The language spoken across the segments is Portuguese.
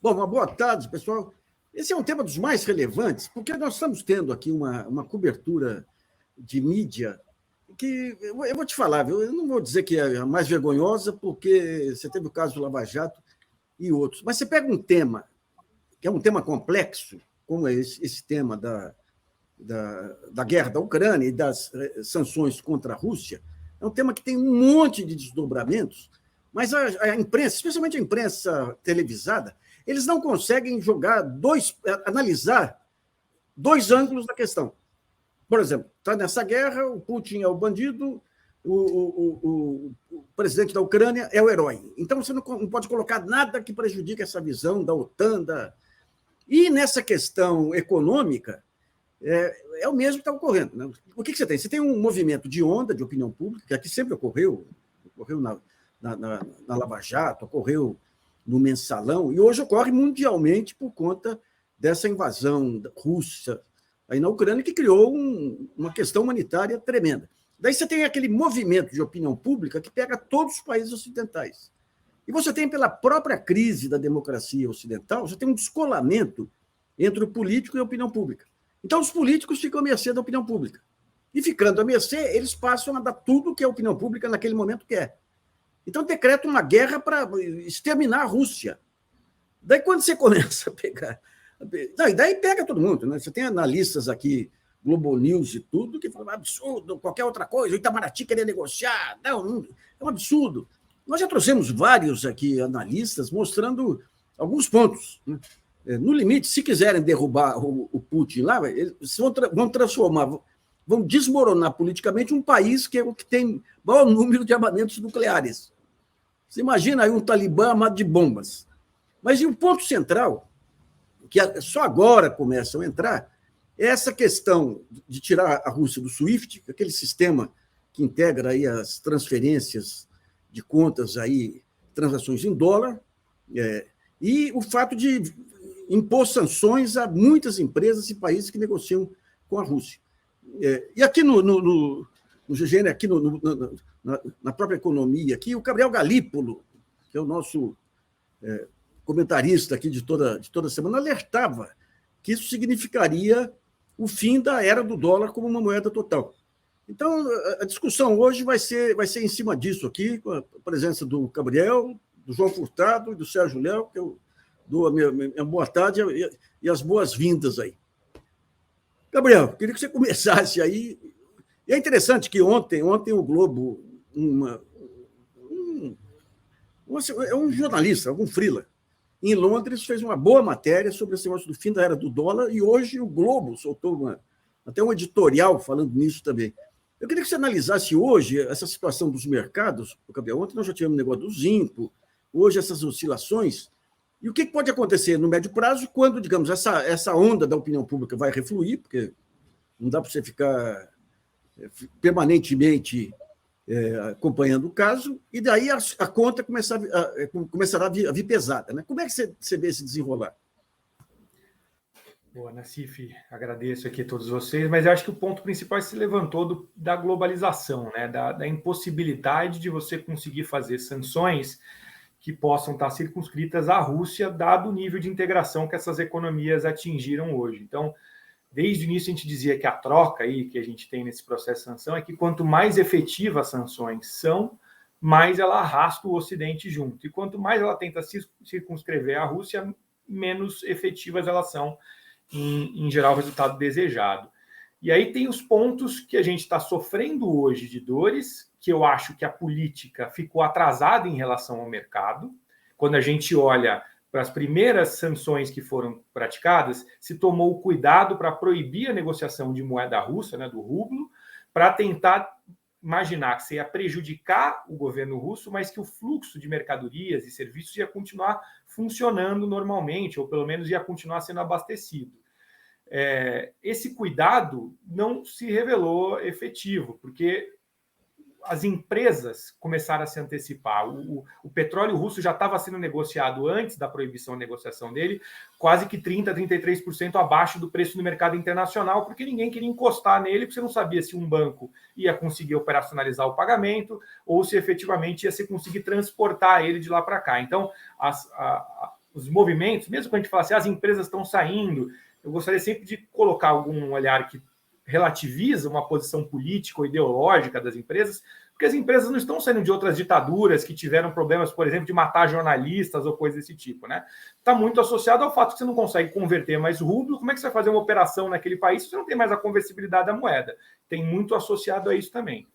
Bom, uma boa tarde, pessoal. Esse é um tema dos mais relevantes, porque nós estamos tendo aqui uma cobertura de mídia que, eu vou te falar, viu? Eu não vou dizer que é a mais vergonhosa, porque você teve o caso do Lava Jato e outros, mas você pega um tema, que é um tema complexo, como é esse tema da guerra da Ucrânia e das sanções contra a Rússia, é um tema que tem um monte de desdobramentos, mas a imprensa, especialmente a imprensa televisada, eles não conseguem analisar dois ângulos da questão. Por exemplo, está nessa guerra, o Putin é o bandido, o presidente da Ucrânia é o herói. Então, você não pode colocar nada que prejudique essa visão da OTAN. E nessa questão econômica, é o mesmo que está ocorrendo. Né? O que você tem? Você tem um movimento de onda de opinião pública, que sempre ocorreu na Lava Jato, ocorreu no Mensalão, e hoje ocorre mundialmente por conta dessa invasão russa aí na Ucrânia, que criou uma questão humanitária tremenda. Daí você tem aquele movimento de opinião pública que pega todos os países ocidentais. E você tem, pela própria crise da democracia ocidental, você tem um descolamento entre o político e a opinião pública. Então, os políticos ficam à mercê da opinião pública. E ficando à mercê, eles passam a dar tudo que a opinião pública naquele momento quer. Então, decreta uma guerra para exterminar a Rússia. Daí, quando você começa a pegar... Daí pega todo mundo. Né? Você tem analistas aqui, Globo News e tudo, que falam absurdo, qualquer outra coisa, o Itamaraty querer negociar. Não, é um absurdo. Nós já trouxemos vários aqui analistas mostrando alguns pontos. Né? No limite, se quiserem derrubar o Putin lá, eles vão transformar, vão desmoronar politicamente um país que é o que tem maior número de armamentos nucleares. Você imagina aí um Talibã armado de bombas. Mas e o ponto central, que só agora começam a entrar, é essa questão de tirar a Rússia do SWIFT, aquele sistema que integra aí as transferências de contas, aí, transações em dólar, e o fato de impor sanções a muitas empresas e países que negociam com a Rússia. E aqui no GGN, aqui na própria economia, aqui, o Gabriel Galípolo, que é o nosso comentarista aqui de toda semana, alertava que isso significaria o fim da era do dólar como uma moeda total. Então, a discussão hoje vai ser em cima disso aqui, com a presença do Gabriel, do João Furtado e do Sérgio Léo, que eu dou a minha boa tarde e as boas-vindas aí. Gabriel, queria que você começasse aí. E é interessante que ontem o Globo, um jornalista, algum freela, em Londres, fez uma boa matéria sobre esse negócio do fim da era do dólar, e hoje o Globo soltou até um editorial falando nisso também. Eu queria que você analisasse hoje essa situação dos mercados, Gabriel. Ontem nós já tivemos o negócio do zinco, hoje essas oscilações, e o que pode acontecer no médio prazo quando, digamos, essa onda da opinião pública vai refluir, porque não dá para você ficar permanentemente acompanhando o caso, e daí a conta começará a vir pesada. Né? Como é que você vê esse desenrolar? Boa, Nassif, agradeço aqui a todos vocês, mas eu acho que o ponto principal se levantou da globalização, né? da impossibilidade de você conseguir fazer sanções que possam estar circunscritas à Rússia, dado o nível de integração que essas economias atingiram hoje. Então, desde o início a gente dizia que a troca aí que a gente tem nesse processo de sanção é que quanto mais efetivas as sanções são, mais ela arrasta o Ocidente junto. E quanto mais ela tenta circunscrever a Rússia, menos efetivas elas são em gerar o resultado desejado. E aí tem os pontos que a gente está sofrendo hoje de dores, que eu acho que a política ficou atrasada em relação ao mercado. Quando a gente olha para as primeiras sanções que foram praticadas, se tomou o cuidado para proibir a negociação de moeda russa, né, do rublo, para tentar imaginar que você ia prejudicar o governo russo, mas que o fluxo de mercadorias e serviços ia continuar funcionando normalmente, ou pelo menos ia continuar sendo abastecido. Esse cuidado não se revelou efetivo, porque as empresas começaram a se antecipar. O petróleo russo já estava sendo negociado antes da proibição de negociação dele, quase que 30%, 33% abaixo do preço no mercado internacional, porque ninguém queria encostar nele, porque você não sabia se um banco ia conseguir operacionalizar o pagamento ou se efetivamente ia se conseguir transportar ele de lá para cá. Então, os movimentos, mesmo quando a gente fala assim, as empresas estão saindo, eu gostaria sempre de colocar algum olhar que relativiza uma posição política ou ideológica das empresas, porque as empresas não estão saindo de outras ditaduras que tiveram problemas, por exemplo, de matar jornalistas ou coisa desse tipo, né? Está muito associado ao fato que você não consegue converter mais rublo. Como é que você vai fazer uma operação naquele país se você não tem mais a conversibilidade da moeda? Tem muito associado a isso também.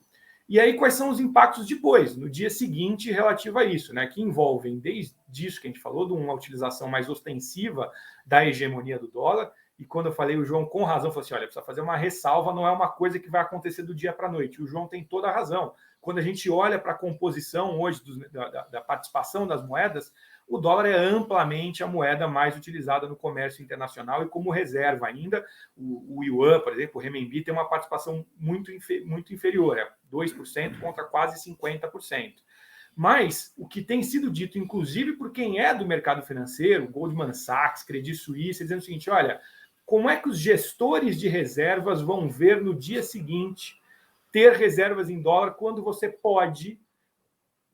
E aí, quais são os impactos depois, no dia seguinte, relativo a isso, né? Que envolvem, desde isso que a gente falou, de uma utilização mais ostensiva da hegemonia do dólar. E quando eu falei, o João, com razão, falou assim: olha, precisa fazer uma ressalva, não é uma coisa que vai acontecer do dia para a noite. O João tem toda a razão. Quando a gente olha para a composição hoje da participação das moedas, o dólar é amplamente a moeda mais utilizada no comércio internacional e como reserva ainda. O yuan, por exemplo, o renminbi, tem uma participação muito inferior, é 2% contra quase 50%. Mas o que tem sido dito, inclusive por quem é do mercado financeiro, Goldman Sachs, Credit Suisse, dizendo o seguinte: olha, como é que os gestores de reservas vão ver no dia seguinte ter reservas em dólar quando você pode,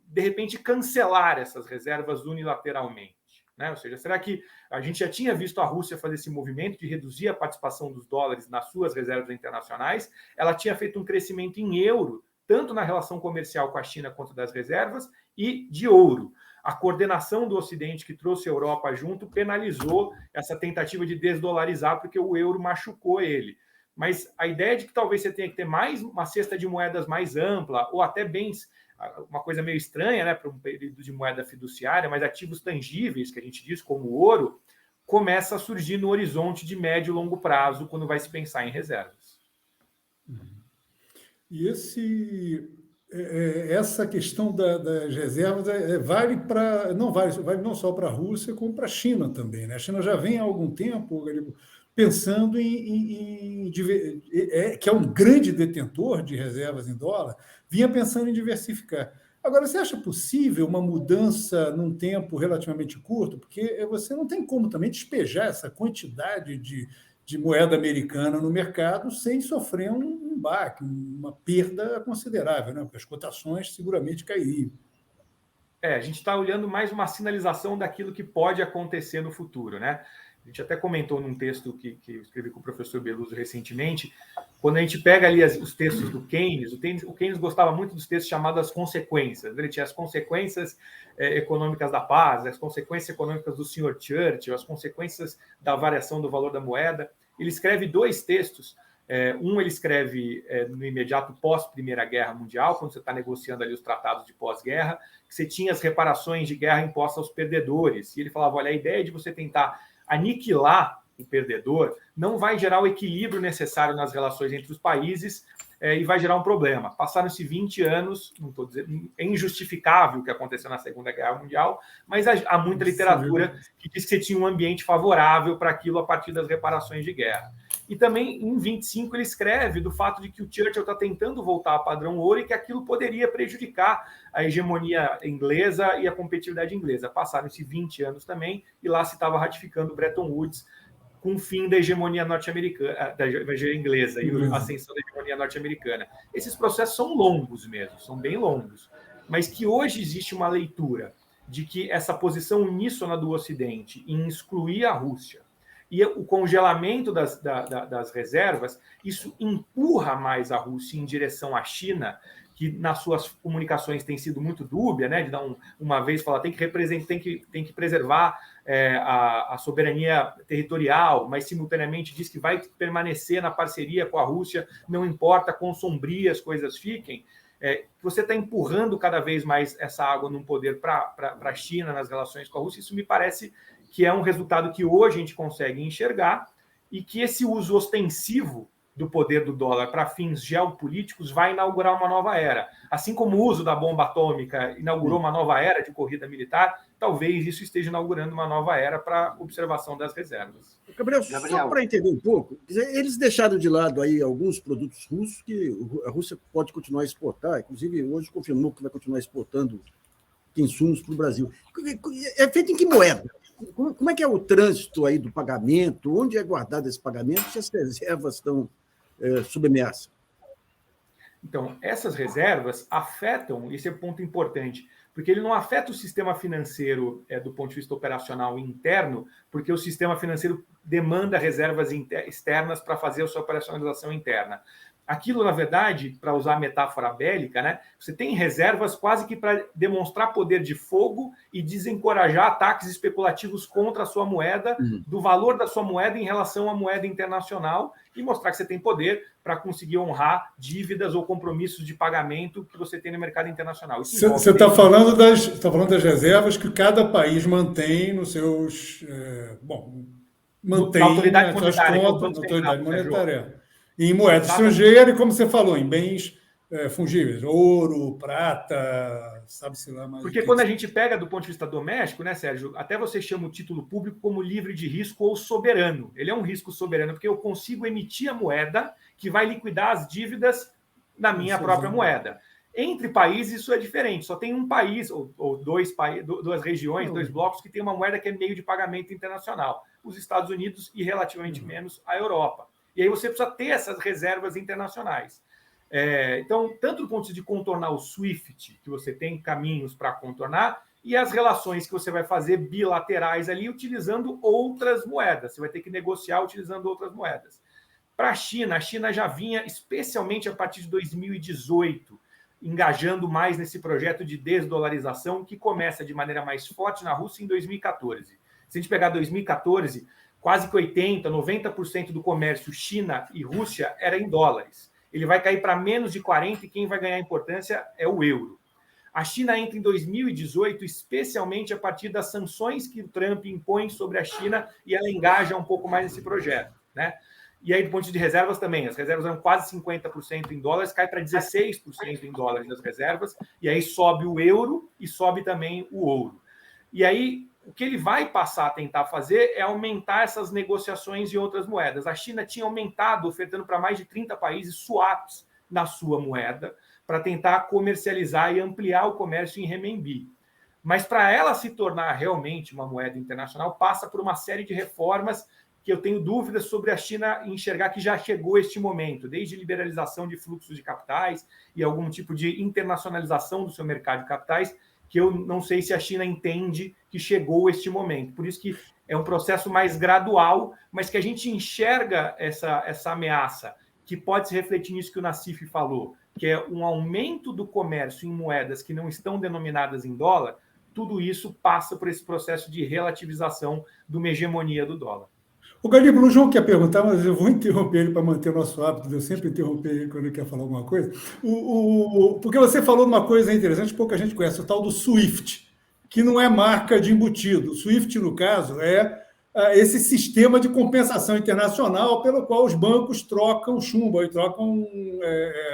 de repente, cancelar essas reservas unilateralmente? Né? Ou seja, será que a gente já tinha visto a Rússia fazer esse movimento de reduzir a participação dos dólares nas suas reservas internacionais? Ela tinha feito um crescimento em euro, tanto na relação comercial com a China quanto das reservas, e de ouro. A coordenação do Ocidente, que trouxe a Europa junto, penalizou essa tentativa de desdolarizar, porque o euro machucou ele. Mas a ideia de que talvez você tenha que ter mais uma cesta de moedas mais ampla, ou até bens, uma coisa meio estranha, né, para um período de moeda fiduciária, mas ativos tangíveis, que a gente diz como o ouro, começa a surgir no horizonte de médio e longo prazo, quando vai se pensar em reservas. E essa questão das reservas vale não só para a Rússia, como para a China também, né? A China já vem há algum tempo pensando que é um grande detentor de reservas em dólar, vinha pensando em diversificar. Agora, você acha possível uma mudança num tempo relativamente curto? Porque você não tem como também despejar essa quantidade de moeda americana no mercado sem sofrer um baque, uma perda considerável, né? Porque as cotações seguramente cairiam. A gente está olhando mais uma sinalização daquilo que pode acontecer no futuro, né? A gente até comentou num texto que eu escrevi com o professor Beluso recentemente, quando a gente pega ali os textos do Keynes, o Keynes gostava muito dos textos chamados As Consequências. Ele tinha as consequências econômicas da paz, as consequências econômicas do Sr. Churchill, as consequências da variação do valor da moeda. Ele escreve dois textos. Um ele escreve no imediato pós-Primeira Guerra Mundial, quando você está negociando ali os tratados de pós-guerra, que você tinha as reparações de guerra impostas aos perdedores. E ele falava, olha, a ideia de você tentar aniquilar o perdedor não vai gerar o equilíbrio necessário nas relações entre os países e vai gerar um problema. Passaram-se 20 anos, não estou dizendo, é injustificável o que aconteceu na Segunda Guerra Mundial, mas há muita literatura que diz que você tinha um ambiente favorável para aquilo a partir das reparações de guerra. E também, em 25, ele escreve do fato de que o Churchill está tentando voltar a padrão ouro e que aquilo poderia prejudicar a hegemonia inglesa e a competitividade inglesa. Passaram-se 20 anos também, e lá se estava ratificando Bretton Woods com o fim da hegemonia norte-americana, da hegemonia inglesa e a ascensão da hegemonia norte-americana. Esses processos são longos mesmo, são bem longos, mas que hoje existe uma leitura de que essa posição uníssona do Ocidente em excluir a Rússia e o congelamento das reservas, isso empurra mais a Rússia em direção à China, que nas suas comunicações tem sido muito dúbia, né? De dar uma vez falar tem que preservar a soberania territorial, mas simultaneamente diz que vai permanecer na parceria com a Rússia, não importa quão sombrias as coisas fiquem. Você está empurrando cada vez mais essa água num poder para a China nas relações com a Rússia. Isso me parece que é um resultado que hoje a gente consegue enxergar e que esse uso ostensivo do poder do dólar para fins geopolíticos vai inaugurar uma nova era. Assim como o uso da bomba atômica inaugurou uma nova era de corrida militar, talvez isso esteja inaugurando uma nova era para observação das reservas. Gabriel, só para entender um pouco, eles deixaram de lado aí alguns produtos russos que a Rússia pode continuar a exportar, inclusive hoje confirmou que vai continuar exportando insumos para o Brasil. É feito em que moeda? Como é que é o trânsito aí do pagamento? Onde é guardado esse pagamento se as reservas estão sob ameaça? Então, essas reservas afetam, esse é um ponto importante, Porque ele não afeta o sistema financeiro do ponto de vista operacional interno, porque o sistema financeiro demanda reservas externas para fazer a sua operacionalização interna. Aquilo, na verdade, para usar a metáfora bélica, né, você tem reservas quase que para demonstrar poder de fogo e desencorajar ataques especulativos contra a sua moeda, do valor da sua moeda em relação à moeda internacional, e mostrar que você tem poder para conseguir honrar dívidas ou compromissos de pagamento que você tem no mercado internacional. Você está falando das reservas que cada país mantém nos seus... mantém na autoridade nas suas monetária, contas, na autoridade monetária. Em moeda estrangeira e, como você falou, em bens fungíveis, ouro, prata, sabe-se lá mais. Porque quando a gente pega do ponto de vista doméstico, né, Sérgio, até você chama o título público como livre de risco ou soberano. Ele é um risco soberano porque eu consigo emitir a moeda que vai liquidar as dívidas na minha própria moeda. Entre países isso é diferente, só tem um país ou duas regiões, dois blocos que tem uma moeda que é meio de pagamento internacional, os Estados Unidos e relativamente menos a Europa. E aí você precisa ter essas reservas internacionais. Então, tanto do ponto de vista de contornar o SWIFT, que você tem caminhos para contornar, e as relações que você vai fazer bilaterais ali utilizando outras moedas. Você vai ter que negociar utilizando outras moedas. Para a China já vinha, especialmente a partir de 2018, engajando mais nesse projeto de desdolarização, que começa de maneira mais forte na Rússia em 2014. Se a gente pegar 2014... quase que 80%, 90% do comércio China e Rússia era em dólares. Ele vai cair para menos de 40% e quem vai ganhar importância é o euro. A China entra em 2018, especialmente a partir das sanções que o Trump impõe sobre a China e ela engaja um pouco mais nesse projeto, né? E aí, do ponto de vista de reservas também, as reservas eram quase 50% em dólares, cai para 16% em dólares das reservas, e aí sobe o euro e sobe também o ouro. E aí, o que ele vai passar a tentar fazer é aumentar essas negociações em outras moedas. A China tinha aumentado, ofertando para mais de 30 países swaps na sua moeda, para tentar comercializar e ampliar o comércio em renminbi. Mas para ela se tornar realmente uma moeda internacional, passa por uma série de reformas que eu tenho dúvidas sobre a China enxergar que já chegou este momento, desde liberalização de fluxos de capitais e algum tipo de internacionalização do seu mercado de capitais, que eu não sei se a China entende que chegou este momento. Por isso que é um processo mais gradual, mas que a gente enxerga essa ameaça, que pode se refletir nisso que o Nassif falou, que é um aumento do comércio em moedas que não estão denominadas em dólar. Tudo isso passa por esse processo de relativização de uma hegemonia do dólar. O Galípolo, o João quer perguntar, mas eu vou interromper ele para manter o nosso hábito de eu sempre interromper ele quando ele quer falar alguma coisa. Porque você falou de uma coisa interessante, pouca gente conhece, o tal do SWIFT, que não é marca de embutido. O SWIFT, no caso, é esse sistema de compensação internacional pelo qual os bancos trocam chumbo e trocam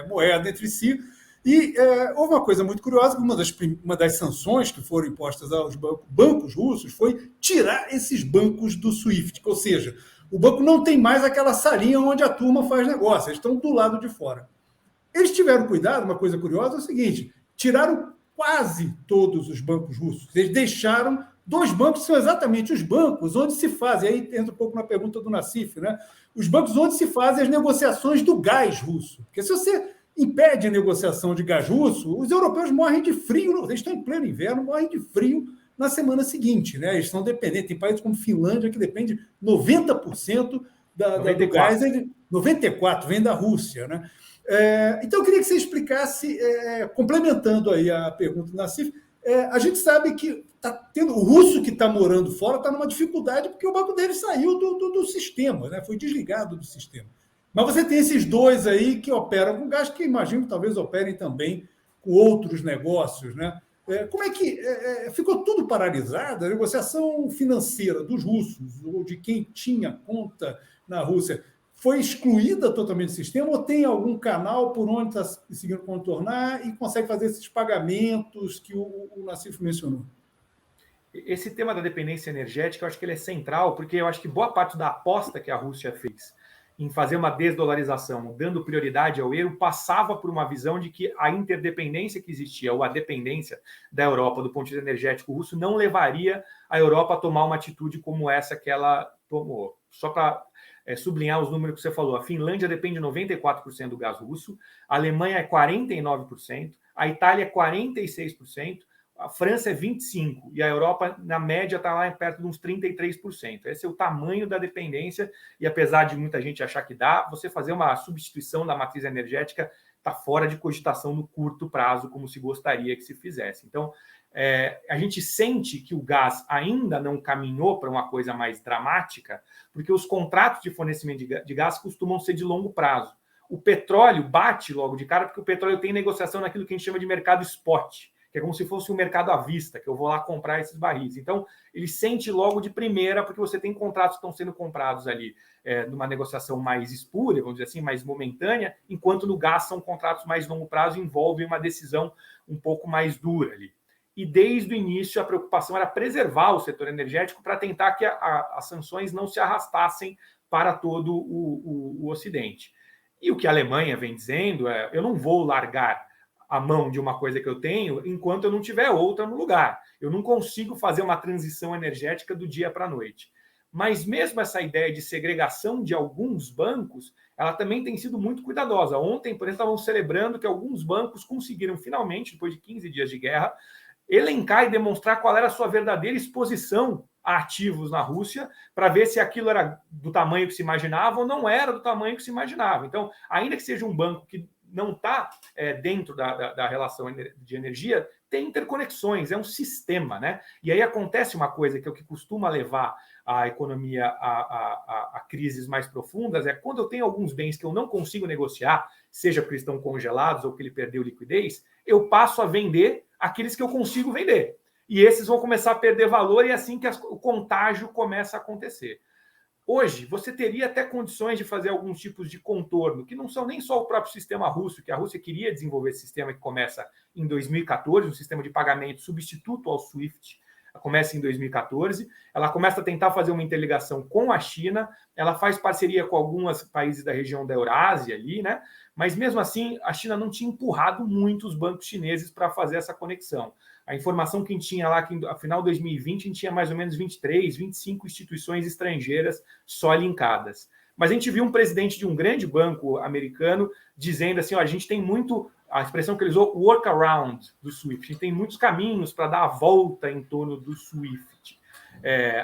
moeda entre si. E houve uma coisa muito curiosa, que uma das sanções que foram impostas aos bancos russos foi tirar esses bancos do SWIFT, ou seja, o banco não tem mais aquela salinha onde a turma faz negócio, eles estão do lado de fora. Eles tiveram cuidado, uma coisa curiosa é o seguinte, tiraram quase todos os bancos russos, eles deixaram 2 bancos, que são exatamente os bancos onde se fazem, aí entra um pouco na pergunta do Nassif, né? Os bancos onde se fazem as negociações do gás russo, porque se você impede a negociação de gás russo, os europeus morrem de frio, eles estão em pleno inverno, morrem de frio na semana seguinte, né? Eles são dependentes, tem países como Finlândia que depende 90% do gás, 94% vem da Rússia, né? Então eu queria que você explicasse, complementando aí a pergunta do Nassif, a gente sabe que o russo que está morando fora está numa dificuldade porque o banco dele saiu do sistema, né? Foi desligado do sistema. Mas você tem esses 2 aí que operam com gás, que imagino que talvez operem também com outros negócios, né? Como é que ficou tudo paralisado? A negociação financeira dos russos ou de quem tinha conta na Rússia foi excluída totalmente do sistema ou tem algum canal por onde está conseguindo contornar e consegue fazer esses pagamentos que o Nassif mencionou? Esse tema da dependência energética, eu acho que ele é central, porque eu acho que boa parte da aposta que a Rússia fez em fazer uma desdolarização, dando prioridade ao euro, passava por uma visão de que a interdependência que existia, ou a dependência da Europa do ponto de vista energético russo, não levaria a Europa a tomar uma atitude como essa que ela tomou. Só para sublinhar os números que você falou, a Finlândia depende de 94% do gás russo, a Alemanha é 49%, a Itália é 46%, A França é 25% e a Europa, na média, está lá perto de uns 33%. Esse é o tamanho da dependência e apesar de muita gente achar que dá, você fazer uma substituição da matriz energética está fora de cogitação no curto prazo, como se gostaria que se fizesse. Então, a gente sente que o gás ainda não caminhou para uma coisa mais dramática, porque os contratos de fornecimento de gás costumam ser de longo prazo. O petróleo bate logo de cara, porque o petróleo tem negociação naquilo que a gente chama de mercado spot, que é como se fosse um mercado à vista, que eu vou lá comprar esses barris. Então, ele sente logo de primeira, porque você tem contratos que estão sendo comprados ali numa negociação mais espúria, vamos dizer assim, mais momentânea, enquanto no gás são contratos mais longo prazo, envolvem uma decisão um pouco mais dura ali. E desde o início a preocupação era preservar o setor energético para tentar que as sanções não se arrastassem para todo o Ocidente. E o que a Alemanha vem dizendo é: eu não vou largar a mão de uma coisa que eu tenho enquanto eu não tiver outra no lugar. Eu não consigo fazer uma transição energética do dia para a noite. Mas mesmo essa ideia de segregação de alguns bancos, ela também tem sido muito cuidadosa. Ontem, por exemplo, estavam celebrando que alguns bancos conseguiram finalmente, depois de 15 dias de guerra, elencar e demonstrar qual era a sua verdadeira exposição a ativos na Rússia, para ver se aquilo era do tamanho que se imaginava ou não era do tamanho que se imaginava. Então, ainda que seja um banco que não está dentro da relação de energia, tem interconexões, é um sistema, né? E aí acontece uma coisa que é o que costuma levar a economia a crises mais profundas, é quando eu tenho alguns bens que eu não consigo negociar, seja porque estão congelados ou que ele perdeu liquidez, eu passo a vender aqueles que eu consigo vender. E esses vão começar a perder valor e é assim que o contágio começa a acontecer. Hoje, você teria até condições de fazer alguns tipos de contorno, que não são nem só o próprio sistema russo, que a Rússia queria desenvolver esse sistema que começa em 2014, um sistema de pagamento substituto ao SWIFT, começa em 2014, ela começa a tentar fazer uma interligação com a China, ela faz parceria com alguns países da região da Eurásia ali, né? Mas mesmo assim, a China não tinha empurrado muito os bancos chineses para fazer essa conexão. A informação que a gente tinha lá, que no final de 2020, a gente tinha mais ou menos 23, 25 instituições estrangeiras só linkadas. Mas a gente viu um presidente de um grande banco americano dizendo assim, ó, a gente tem muito, a expressão que ele usou, workaround do SWIFT, a gente tem muitos caminhos para dar a volta em torno do SWIFT.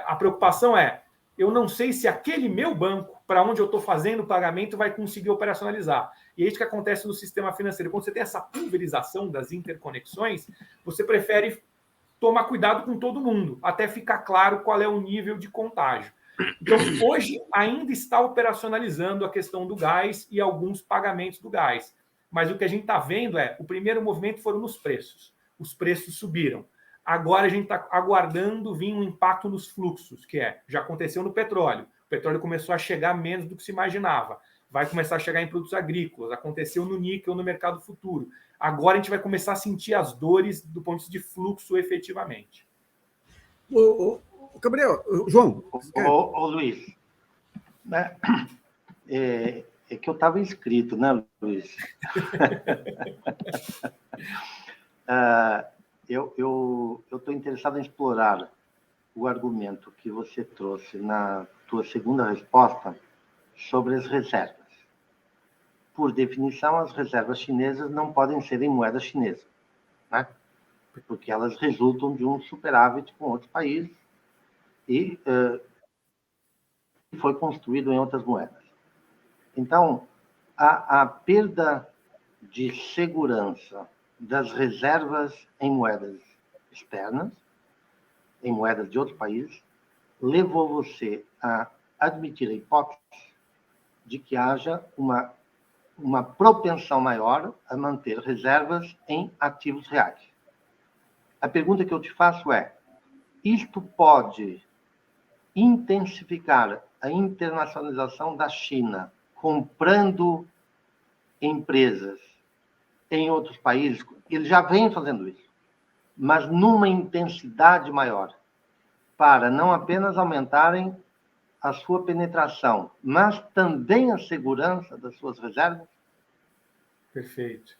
A preocupação é, eu não sei se aquele meu banco, para onde eu estou fazendo o pagamento, vai conseguir operacionalizar. E é isso que acontece no sistema financeiro. Quando você tem essa pulverização das interconexões, você prefere tomar cuidado com todo mundo, até ficar claro qual é o nível de contágio. Então, hoje, ainda está operacionalizando a questão do gás e alguns pagamentos do gás. Mas o que a gente está vendo o primeiro movimento foram nos preços. Os preços subiram. Agora a gente está aguardando vir um impacto nos fluxos, que já aconteceu no petróleo. O petróleo começou a chegar menos do que se imaginava. Vai começar a chegar em produtos agrícolas. Aconteceu no níquel, no mercado futuro. Agora a gente vai começar a sentir as dores do ponto de vista de fluxo efetivamente. Gabriel, João. Ô, Luiz, né? É que eu estava inscrito, né, Luiz? Eu estou interessado em explorar o argumento que você trouxe na tua segunda resposta sobre as reservas. Por definição, as reservas chinesas não podem ser em moeda chinesa, né? Porque elas resultam de um superávit com outros países e foi construído em outras moedas. Então, a perda de segurança das reservas em moedas externas, em moedas de outros países, levou você a admitir a hipótese de que haja uma propensão maior a manter reservas em ativos reais. A pergunta que eu te faço é: isto pode intensificar a internacionalização da China, comprando empresas em outros países? Eles já vêm fazendo isso, mas numa intensidade maior, para não apenas aumentarem a sua penetração, mas também a segurança das suas reservas? Perfeito.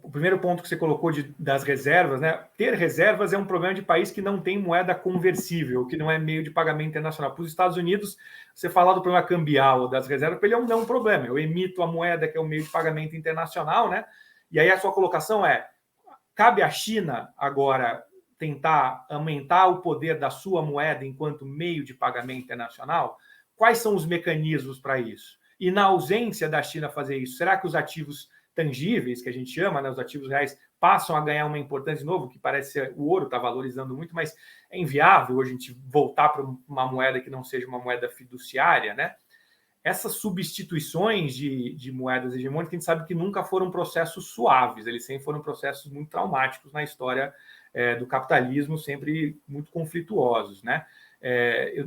O primeiro ponto que você colocou das reservas, né? Ter reservas é um problema de país que não tem moeda conversível, que não é meio de pagamento internacional. Para os Estados Unidos, você falar do problema cambial das reservas, para ele não é um problema. Eu emito a moeda, que é o meio de pagamento internacional, né? E aí a sua colocação cabe à China agora tentar aumentar o poder da sua moeda enquanto meio de pagamento internacional? Quais são os mecanismos para isso? E na ausência da China fazer isso, será que os ativos tangíveis, que a gente chama, né, os ativos reais, passam a ganhar uma importância de novo, que parece ser o ouro está valorizando muito, mas é inviável hoje a gente voltar para uma moeda que não seja uma moeda fiduciária, né? Essas substituições de moedas hegemônicas, a gente sabe que nunca foram processos suaves, eles sempre foram processos muito traumáticos na história do capitalismo, sempre muito conflituosos, né?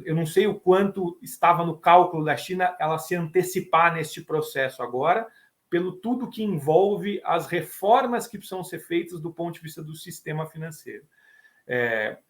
Eu não sei o quanto estava no cálculo da China ela se antecipar neste processo agora, pelo tudo que envolve as reformas que precisam ser feitas do ponto de vista do sistema financeiro.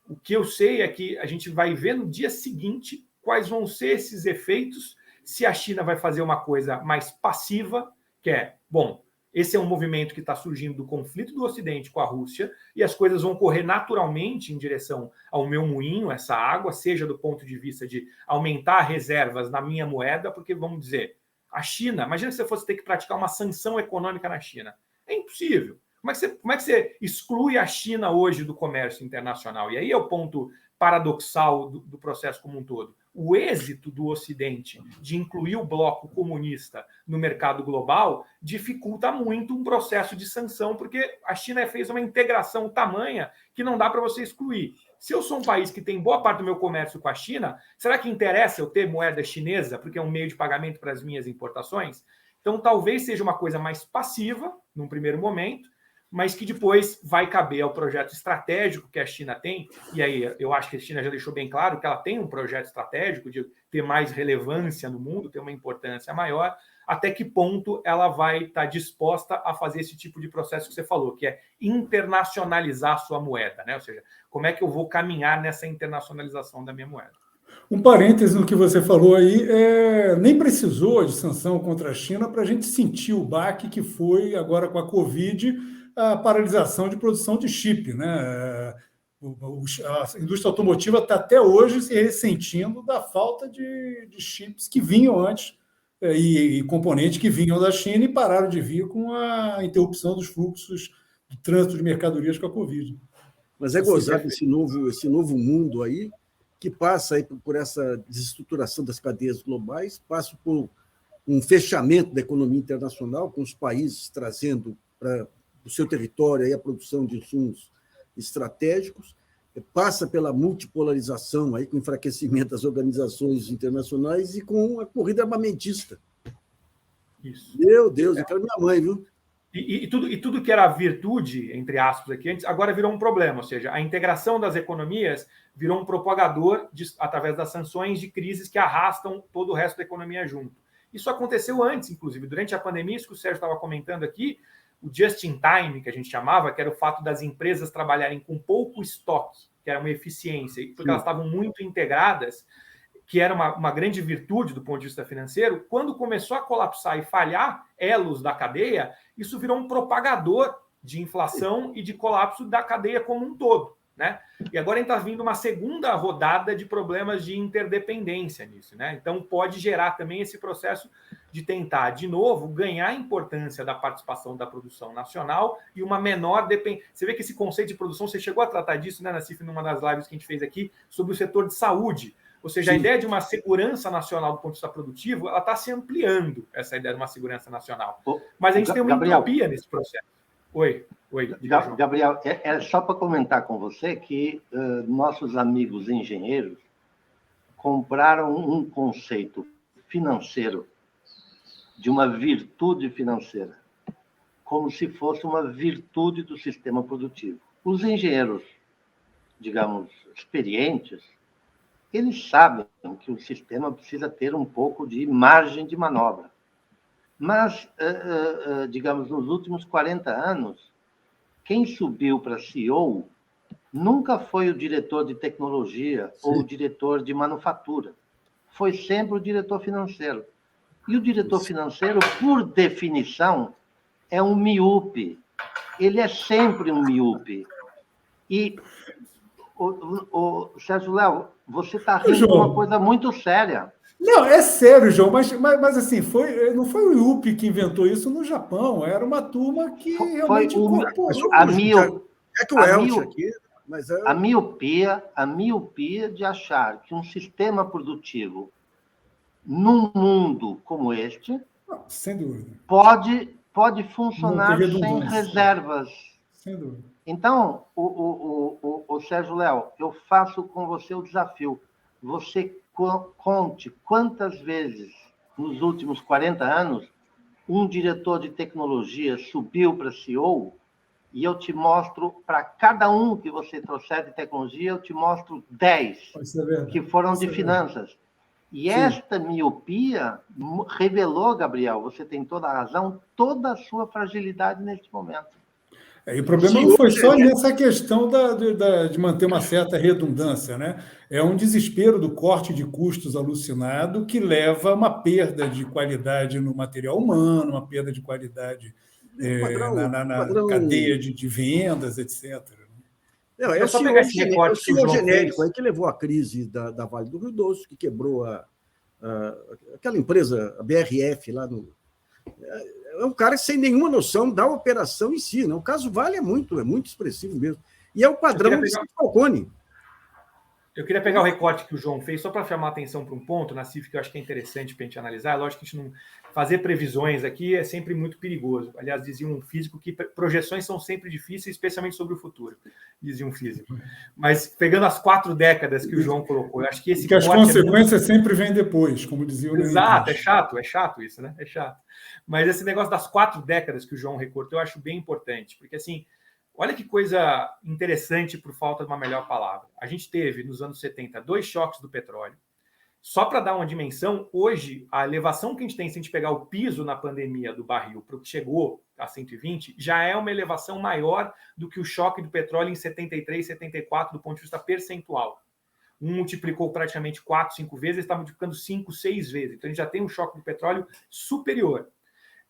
O que eu sei é que a gente vai ver no dia seguinte quais vão ser esses efeitos, se a China vai fazer uma coisa mais passiva, que é, bom, esse é um movimento que está surgindo do conflito do Ocidente com a Rússia, e as coisas vão correr naturalmente em direção ao meu moinho, essa água, seja do ponto de vista de aumentar reservas na minha moeda, porque, vamos dizer, a China, imagina que você fosse ter que praticar uma sanção econômica na China. É impossível. Como é que você exclui a China hoje do comércio internacional? E aí é o ponto paradoxal do processo como um todo. O êxito do Ocidente de incluir o bloco comunista no mercado global dificulta muito um processo de sanção, porque a China fez uma integração tamanha que não dá para você excluir. Se eu sou um país que tem boa parte do meu comércio com a China, será que interessa eu ter moeda chinesa, porque é um meio de pagamento para as minhas importações? Então, talvez seja uma coisa mais passiva, num primeiro momento, mas que depois vai caber ao projeto estratégico que a China tem, e aí eu acho que a China já deixou bem claro que ela tem um projeto estratégico de ter mais relevância no mundo, ter uma importância maior, até que ponto ela vai estar disposta a fazer esse tipo de processo que você falou, que é internacionalizar a sua moeda, né? Ou seja, como é que eu vou caminhar nessa internacionalização da minha moeda? Um parêntese no que você falou aí, nem precisou de sanção contra a China para a gente sentir o baque que foi agora com a Covid, a paralisação de produção de chip, né? A indústria automotiva está até hoje se ressentindo da falta de chips que vinham antes e componentes que vinham da China e pararam de vir com a interrupção dos fluxos de trânsito de mercadorias com a Covid. Mas é gozado esse novo mundo aí, que passa aí por essa desestruturação das cadeias globais, passa por um fechamento da economia internacional, com os países trazendo para o seu território aí a produção de insumos estratégicos, passa pela multipolarização, aí, com o enfraquecimento das organizações internacionais e com a corrida armamentista. Isso. Meu Deus, eu quero minha mãe, viu? E tudo que era virtude, entre aspas, aqui antes, agora virou um problema, ou seja, a integração das economias virou um propagador, através das sanções, de crises que arrastam todo o resto da economia junto. Isso aconteceu antes, inclusive, durante a pandemia, isso que o Sérgio estava comentando aqui, o just-in-time, que a gente chamava, que era o fato das empresas trabalharem com pouco estoque, que era uma eficiência, porque elas estavam muito integradas, que era uma grande virtude do ponto de vista financeiro. Quando começou a colapsar e falhar elos da cadeia, isso virou um propagador de inflação e de colapso da cadeia como um todo, né? E agora está vindo uma segunda rodada de problemas de interdependência nisso, né? Então pode gerar também esse processo de tentar, de novo, ganhar a importância da participação da produção nacional e uma menor dependência. Você vê que esse conceito de produção, você chegou a tratar disso, né, Nassif, numa das lives que a gente fez aqui, sobre o setor de saúde. Ou seja, Sim. A ideia de uma segurança nacional do ponto de vista produtivo, ela está se ampliando, essa ideia de uma segurança nacional. Mas a gente tem uma entropia nesse processo. Oi. Gabriel, é só para comentar com você que nossos amigos engenheiros compraram um conceito financeiro de uma virtude financeira, como se fosse uma virtude do sistema produtivo. Os engenheiros, digamos, experientes, eles sabem que o sistema precisa ter um pouco de margem de manobra. Mas, digamos, nos últimos 40 anos, quem subiu para CEO nunca foi o diretor de tecnologia ou o diretor de manufatura. Foi sempre o diretor financeiro. E o diretor financeiro, por definição, é um míope. Ele é sempre um míope. E, o Sérgio Léo, você está rindo de uma coisa muito séria. Não, é sério, João, mas assim, não foi o IUP que inventou isso no Japão, era uma turma que realmente incorporou. É que o Elch aqui... Mas a miopia de achar que um sistema produtivo num mundo como este sem dúvida, pode funcionar sem reservas. Sem dúvida. Então, o Sérgio Léo, eu faço com você o desafio. Você conte quantas vezes nos últimos 40 anos um diretor de tecnologia subiu para CEO. E eu te mostro, para cada um que você trouxer de tecnologia, eu te mostro 10 que foram de finanças. E esta miopia revelou, Gabriel, você tem toda a razão, toda a sua fragilidade neste momento. E o problema não foi só nessa questão de manter uma certa redundância, né? É um desespero do corte de custos alucinado que leva a uma perda de qualidade no material humano, uma perda de qualidade na cadeia de vendas, etc. É só pegar esse recorte que o João genérico aí que levou à crise da Vale do Rio Doce, que quebrou aquela empresa, a BRF, lá no... É um cara sem nenhuma noção da operação em si. Né? O caso Vale é muito expressivo mesmo. E é o padrão de Falcone. Eu queria pegar o recorte que o João fez, só para chamar a atenção para um ponto, Nassif, que eu acho que é interessante para a gente analisar. Lógico que a gente não fazer previsões aqui é sempre muito perigoso. Aliás, dizia um físico que projeções são sempre difíceis, especialmente sobre o futuro, dizia um físico. Mas pegando as 4 décadas que o João colocou, eu acho que esse que as consequências sempre vêm depois, como dizia o Leandro. Exato, é chato isso, né? É chato. Mas esse negócio das 4 décadas que o João recortou, eu acho bem importante, porque assim, olha que coisa interessante, por falta de uma melhor palavra. A gente teve, nos anos 70, 2 choques do petróleo. Só para dar uma dimensão, hoje, a elevação que a gente tem, se a gente pegar o piso na pandemia do barril para o que chegou a 120, já é uma elevação maior do que o choque do petróleo em 73, 74, do ponto de vista percentual. Um multiplicou praticamente 4, 5 vezes, está multiplicando 5, 6 vezes. Então, a gente já tem um choque do petróleo superior.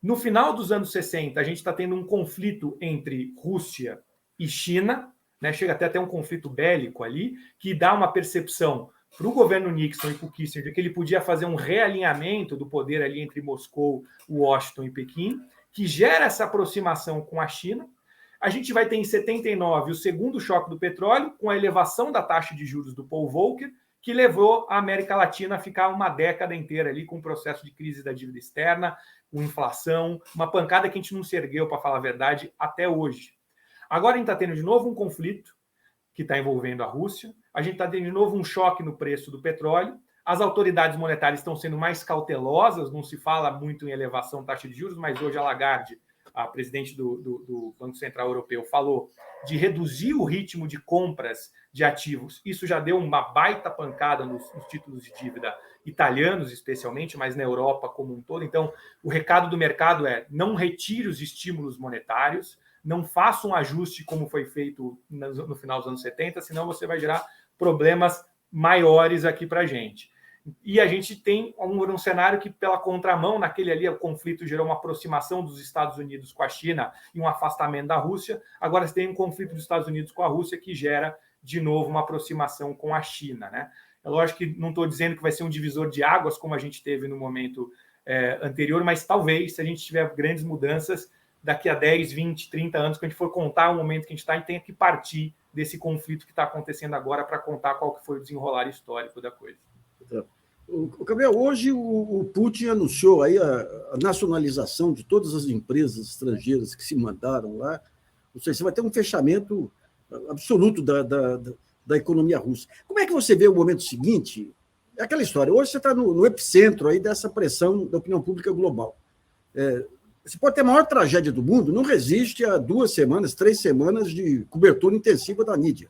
No final dos anos 60, a gente está tendo um conflito entre Rússia e China, né? Chega até a ter um conflito bélico ali, que dá uma percepção para o governo Nixon e para o Kissinger de que ele podia fazer um realinhamento do poder ali entre Moscou, Washington e Pequim, que gera essa aproximação com a China. A gente vai ter em 79 o segundo choque do petróleo, com a elevação da taxa de juros do Paul Volcker, que levou a América Latina a ficar uma década inteira ali com um processo de crise da dívida externa, com inflação, uma pancada que a gente não se ergueu, para falar a verdade, até hoje. Agora a gente está tendo de novo um conflito que está envolvendo a Rússia, a gente está tendo de novo um choque no preço do petróleo, as autoridades monetárias estão sendo mais cautelosas, não se fala muito em elevação da taxa de juros, mas hoje a Lagarde, a presidente do Banco Central Europeu, falou de reduzir o ritmo de compras de ativos. Isso já deu uma baita pancada nos títulos de dívida italianos, especialmente, mas na Europa como um todo. Então, o recado do mercado é: não retire os estímulos monetários, não faça um ajuste como foi feito no final dos anos 70, senão você vai gerar problemas maiores aqui para a gente. E a gente tem um cenário que, pela contramão, naquele ali, o conflito gerou uma aproximação dos Estados Unidos com a China e um afastamento da Rússia. Agora você tem um conflito dos Estados Unidos com a Rússia que gera, de novo, uma aproximação com a China, né? É lógico que não estou dizendo que vai ser um divisor de águas, como a gente teve no momento anterior, mas talvez, se a gente tiver grandes mudanças, daqui a 10, 20, 30 anos, quando a gente for contar o momento que a gente está, a gente tenha que partir desse conflito que está acontecendo agora para contar qual que foi o desenrolar histórico da coisa. O Gabriel, hoje o Putin anunciou aí a nacionalização de todas as empresas estrangeiras que se mandaram lá. Ou seja, você vai ter um fechamento absoluto da economia russa. Como é que você vê o momento seguinte? É aquela história. Hoje você está no epicentro aí dessa pressão da opinião pública global. Você pode ter a maior tragédia do mundo, não resiste a 2 semanas, 3 semanas de cobertura intensiva da mídia.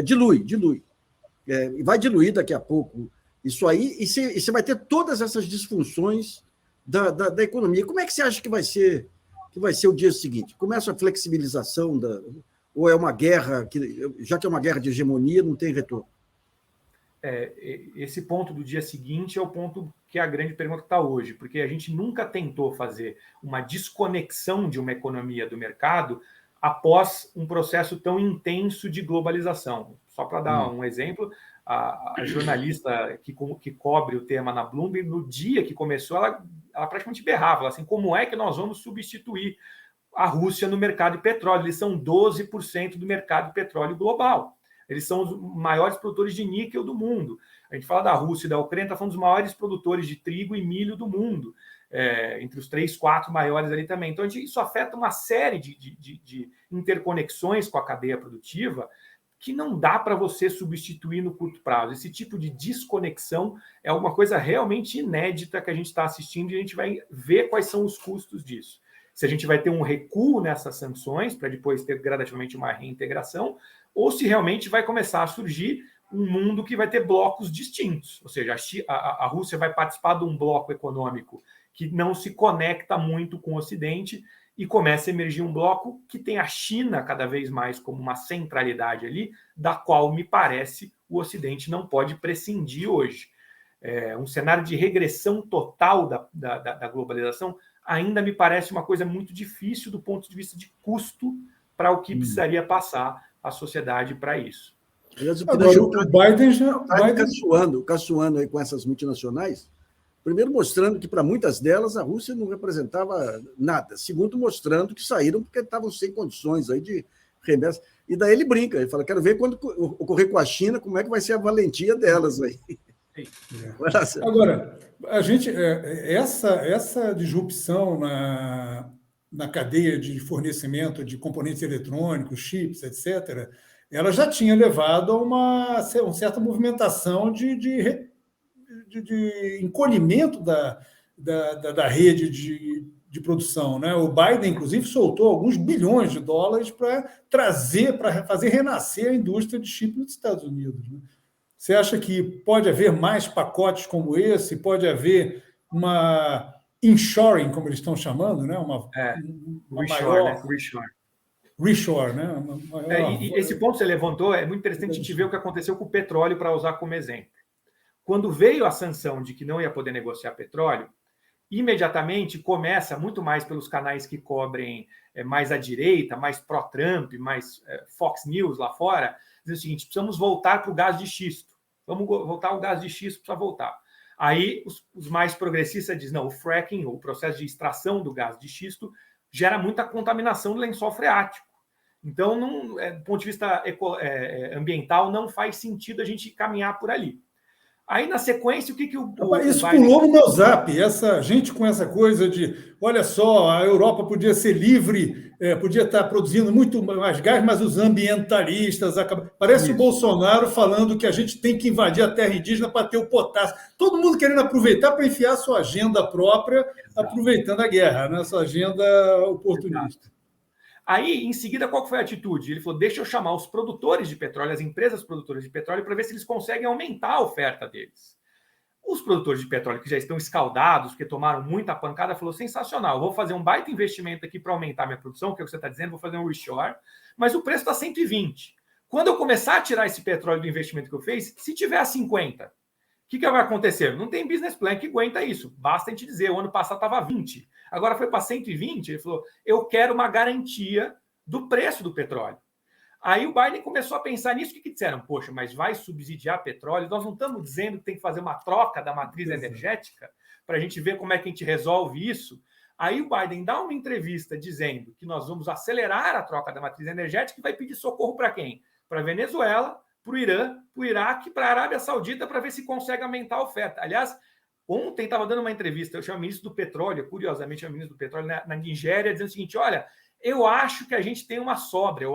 Dilui. E vai diluir daqui a pouco isso aí, e você vai ter todas essas disfunções da economia. Como é que você acha que vai ser o dia seguinte? Começa a flexibilização, ou é uma guerra, já que é uma guerra de hegemonia, não tem retorno? Esse ponto do dia seguinte é o ponto que é a grande pergunta que está hoje, porque a gente nunca tentou fazer uma desconexão de uma economia do mercado após um processo tão intenso de globalização. Só para dar um exemplo, a jornalista que cobre o tema na Bloomberg, no dia que começou, ela praticamente berrava, assim, como é que nós vamos substituir a Rússia no mercado de petróleo. Eles são 12% do mercado de petróleo global. Eles são os maiores produtores de níquel do mundo. A gente fala da Rússia e da Ucrânia, está falando dos maiores produtores de trigo e milho do mundo, entre os 3, 4 maiores ali também. Então, isso afeta uma série de interconexões com a cadeia produtiva que não dá para você substituir no curto prazo. Esse tipo de desconexão é uma coisa realmente inédita que a gente está assistindo e a gente vai ver quais são os custos disso. Se a gente vai ter um recuo nessas sanções para depois ter gradativamente uma reintegração, ou se realmente vai começar a surgir um mundo que vai ter blocos distintos. Ou seja, a Rússia vai participar de um bloco econômico que não se conecta muito com o Ocidente e começa a emergir um bloco que tem a China cada vez mais como uma centralidade ali, da qual, me parece, o Ocidente não pode prescindir hoje. Um cenário de regressão total da globalização ainda me parece uma coisa muito difícil do ponto de vista de custo para o que precisaria passar a sociedade para isso. Agora, o Biden já está caçoando aí com essas multinacionais, primeiro mostrando que para muitas delas a Rússia não representava nada, segundo mostrando que saíram porque estavam sem condições aí de remessa. E daí ele brinca, ele fala, quero ver quando ocorrer com a China, como é que vai ser a valentia delas aí. Agora, a gente, essa disrupção na cadeia de fornecimento de componentes eletrônicos, chips, etc., ela já tinha levado a uma certa movimentação de encolhimento da rede de produção, né? O Biden, inclusive, soltou alguns bilhões de dólares para fazer renascer a indústria de chip nos Estados Unidos, né? Você acha que pode haver mais pacotes como esse? Pode haver uma inshoring, como eles estão chamando, né? Uma maior... Reshore, né? E esse ponto que você levantou é muito interessante a gente ver o que aconteceu com o petróleo, para usar como exemplo. Quando veio a sanção de que não ia poder negociar petróleo, imediatamente começa, muito mais pelos canais que cobrem mais à direita, mais pró-Trump, mais Fox News lá fora, dizer o seguinte, precisamos voltar para o gás de xisto. Vamos voltar ao gás de xisto, precisa voltar. Aí os mais progressistas dizem, não, o fracking, o processo de extração do gás de xisto, gera muita contaminação do lençol freático. Então, do ponto de vista ambiental, não faz sentido a gente caminhar por ali. Aí, na sequência, o que Isso pulou no meu zap, essa gente com essa coisa de, olha só, a Europa podia ser livre, podia estar produzindo muito mais gás, mas os ambientalistas acabam... Parece o Bolsonaro falando que a gente tem que invadir a terra indígena para ter o potássio. Todo mundo querendo aproveitar para enfiar a sua agenda própria, aproveitando a guerra, né? Sua agenda oportunista. Aí, em seguida, qual foi a atitude? Ele falou, deixa eu chamar os produtores de petróleo, as empresas produtoras de petróleo, para ver se eles conseguem aumentar a oferta deles. Os produtores de petróleo que já estão escaldados, porque tomaram muita pancada, falou, sensacional, vou fazer um baita investimento aqui para aumentar minha produção, que é o que você está dizendo, vou fazer um reshore, mas o preço está 120. Quando eu começar a tirar esse petróleo do investimento que eu fiz, se tiver a 50, o que vai acontecer? Não tem business plan que aguenta isso. Basta a gente dizer, o ano passado estava 20, agora foi para 120. Ele falou, eu quero uma garantia do preço do petróleo. Aí o Biden começou a pensar nisso. O que disseram? Poxa, mas vai subsidiar petróleo? Nós não estamos dizendo que tem que fazer uma troca da matriz energética para a gente ver como é que a gente resolve isso. Aí o Biden dá uma entrevista dizendo que nós vamos acelerar a troca da matriz energética e vai pedir socorro para quem? Para a Venezuela, para o Irã, para o Iraque, para a Arábia Saudita, para ver se consegue aumentar a oferta. Aliás, ontem estava dando uma entrevista, eu chamo o ministro do Petróleo, curiosamente, o ministro do Petróleo na Nigéria, dizendo o seguinte, olha, eu acho que a gente tem uma sobra,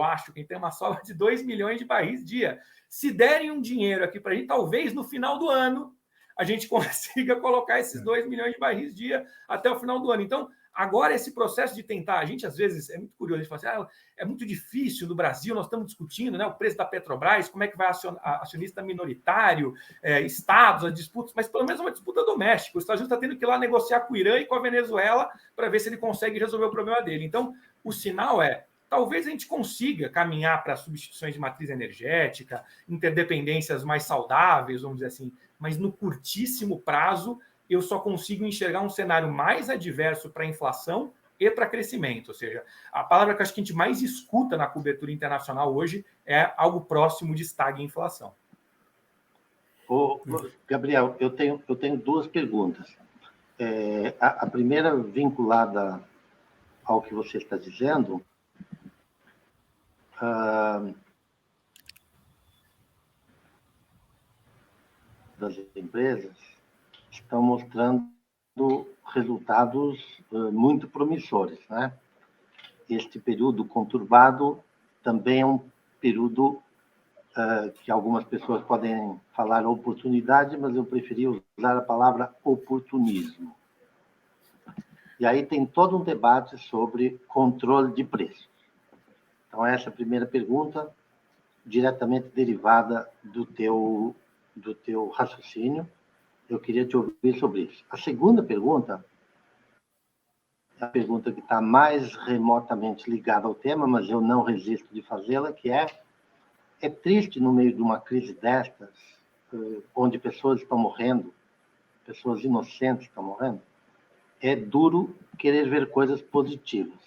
de 2 milhões de barris dia. Se derem um dinheiro aqui para a gente, talvez no final do ano a gente consiga colocar esses 2 milhões de barris dia até o final do ano. Então, agora esse processo de tentar, a gente às vezes é muito curioso, a gente fala assim, é muito difícil no Brasil, nós estamos discutindo, né, o preço da Petrobras, como é que vai acionista minoritário, estados, as disputas, mas pelo menos é uma disputa doméstica. Os Estados Unidos está tendo que ir lá negociar com o Irã e com a Venezuela para ver se ele consegue resolver o problema dele. Então, o sinal é, talvez a gente consiga caminhar para substituições de matriz energética, interdependências mais saudáveis, vamos dizer assim, mas no curtíssimo prazo, eu só consigo enxergar um cenário mais adverso para a inflação e para crescimento. Ou seja, a palavra que acho que a gente mais escuta na cobertura internacional hoje é algo próximo de estagnação. Gabriel, eu tenho duas perguntas. A primeira vinculada ao que você está dizendo, das empresas estão mostrando resultados muito promissores, né? Este período conturbado também é um período que algumas pessoas podem falar oportunidade, mas eu preferi usar a palavra oportunismo. E aí tem todo um debate sobre controle de preços. Então, essa é a primeira pergunta, diretamente derivada do teu raciocínio. Eu queria te ouvir sobre isso. A segunda pergunta é a pergunta que está mais remotamente ligada ao tema, mas eu não resisto de fazê-la, que é triste no meio de uma crise destas, onde pessoas estão morrendo, pessoas inocentes estão morrendo, é duro querer ver coisas positivas.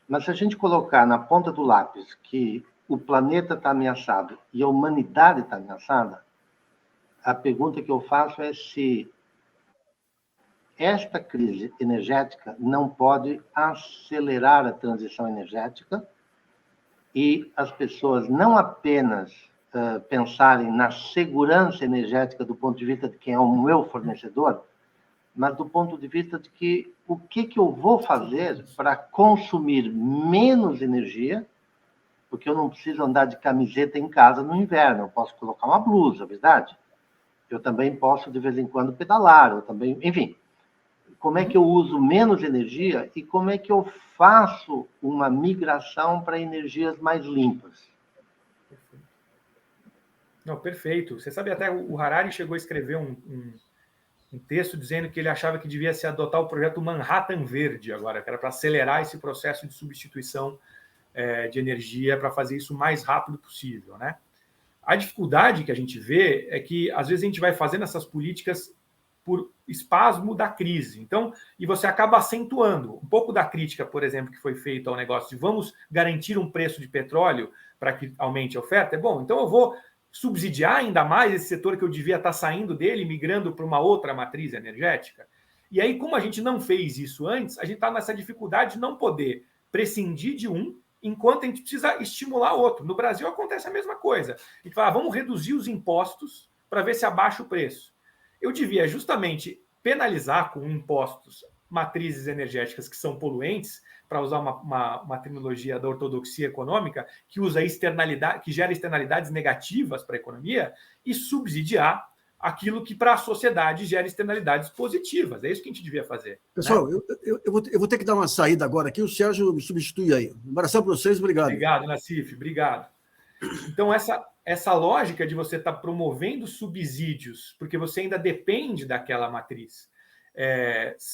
Mas se a gente colocar na ponta do lápis que o planeta está ameaçado e a humanidade está ameaçada, a pergunta que eu faço é se esta crise energética não pode acelerar a transição energética e as pessoas não apenas pensarem na segurança energética do ponto de vista de quem é o meu fornecedor, mas do ponto de vista de que o que eu vou fazer para consumir menos energia, porque eu não preciso andar de camiseta em casa no inverno, eu posso colocar uma blusa, verdade? Eu também posso, de vez em quando, pedalar, eu também, enfim. Como é que eu uso menos energia e como é que eu faço uma migração para energias mais limpas? Não, perfeito. Você sabe, até o Harari chegou a escrever um texto dizendo que ele achava que devia se adotar o projeto Manhattan Verde agora, que era para acelerar esse processo de substituição de energia, para fazer isso o mais rápido possível, né? A dificuldade que a gente vê é que, às vezes, a gente vai fazendo essas políticas por espasmo da crise. Então, e você acaba acentuando um pouco da crítica, por exemplo, que foi feita ao negócio de vamos garantir um preço de petróleo para que aumente a oferta. É bom, então eu vou subsidiar ainda mais esse setor que eu devia estar saindo dele, migrando para uma outra matriz energética. E aí, como a gente não fez isso antes, a gente está nessa dificuldade de não poder prescindir de um enquanto a gente precisa estimular outro. No Brasil acontece a mesma coisa. A gente fala, vamos reduzir os impostos para ver se abaixa o preço. Eu devia justamente penalizar com impostos matrizes energéticas que são poluentes, para usar uma terminologia da ortodoxia econômica, que usa externalidade, que gera externalidades negativas para a economia, e subsidiar aquilo que para a sociedade gera externalidades positivas. É isso que a gente devia fazer. Pessoal, né? eu vou ter que dar uma saída agora aqui, o Sérgio me substitui aí. Um abração para vocês, obrigado. Obrigado, Nassif, obrigado. Então, essa lógica de você estar promovendo subsídios, porque você ainda depende daquela matriz,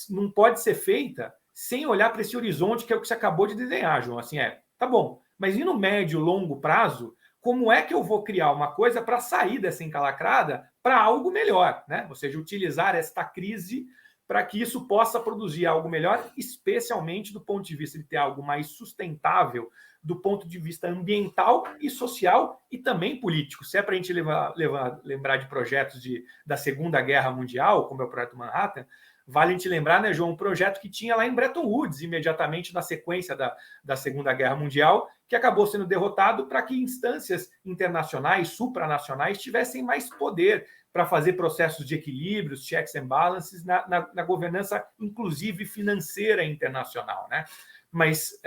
não pode ser feita sem olhar para esse horizonte que é o que você acabou de desenhar, João. Assim, tá bom, mas e no médio e longo prazo, como é que eu vou criar uma coisa para sair dessa encalacrada para algo melhor, né? Ou seja, utilizar esta crise para que isso possa produzir algo melhor, especialmente do ponto de vista de ter algo mais sustentável, do ponto de vista ambiental e social e também político. Se é para a gente lembrar de projetos da Segunda Guerra Mundial, como é o projeto Manhattan, vale a gente lembrar, né, João, um projeto que tinha lá em Bretton Woods, imediatamente na sequência da Segunda Guerra Mundial, que acabou sendo derrotado para que instâncias internacionais, supranacionais, tivessem mais poder para fazer processos de equilíbrios, checks and balances, na governança, inclusive financeira internacional, né? Mas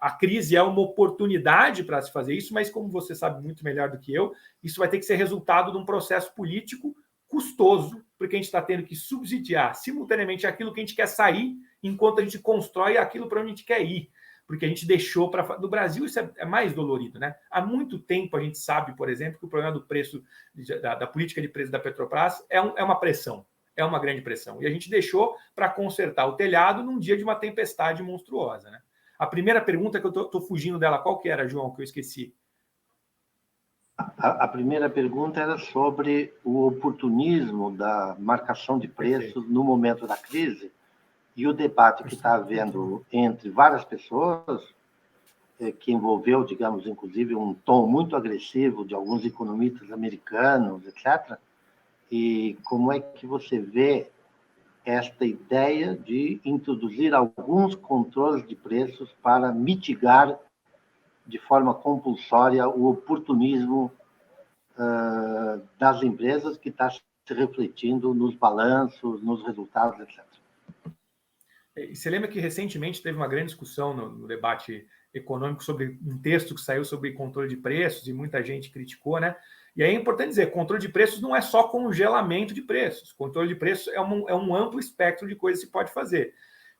a crise é uma oportunidade para se fazer isso, mas como você sabe muito melhor do que eu, isso vai ter que ser resultado de um processo político custoso, porque a gente está tendo que subsidiar simultaneamente aquilo que a gente quer sair, enquanto a gente constrói aquilo para onde a gente quer ir. Porque a gente deixou para... No Brasil isso é mais dolorido, né? Há muito tempo a gente sabe, por exemplo, que o problema do preço, da política de preço da Petrobras é uma pressão, é uma grande pressão. E a gente deixou para consertar o telhado num dia de uma tempestade monstruosa, né? A primeira pergunta que eu estou fugindo dela, qual que era, João, que eu esqueci? A primeira pergunta era sobre o oportunismo da marcação de preços no momento da crise e o debate que está havendo entre várias pessoas, que envolveu, digamos, inclusive um tom muito agressivo de alguns economistas americanos, etc. E como é que você vê esta ideia de introduzir alguns controles de preços para mitigar de forma compulsória o oportunismo das empresas que está se refletindo nos balanços, nos resultados, etc. E você lembra que recentemente teve uma grande discussão no debate econômico sobre um texto que saiu sobre controle de preços e muita gente criticou, né? E aí é importante dizer, controle de preços não é só congelamento de preços. Controle de preços é um amplo espectro de coisas que se pode fazer.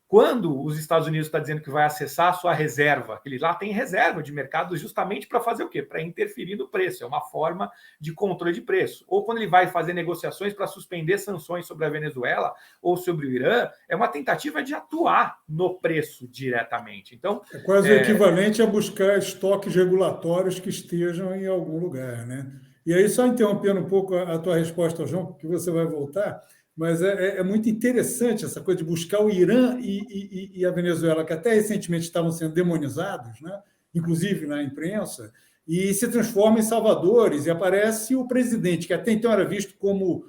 Quando os Estados Unidos está dizendo que vai acessar a sua reserva, ele lá tem reserva de mercado justamente para fazer o quê? Para interferir no preço. É uma forma de controle de preço. Ou quando ele vai fazer negociações para suspender sanções sobre a Venezuela ou sobre o Irã, é uma tentativa de atuar no preço diretamente. Então, é quase o equivalente a buscar estoques regulatórios que estejam em algum lugar, né? E aí, só interrompendo um pouco a tua resposta, João, que você vai voltar, mas é muito interessante essa coisa de buscar o Irã e a Venezuela, que até recentemente estavam sendo demonizados, né? Inclusive na imprensa, e se transformam em salvadores, e aparece o presidente, que até então era visto como,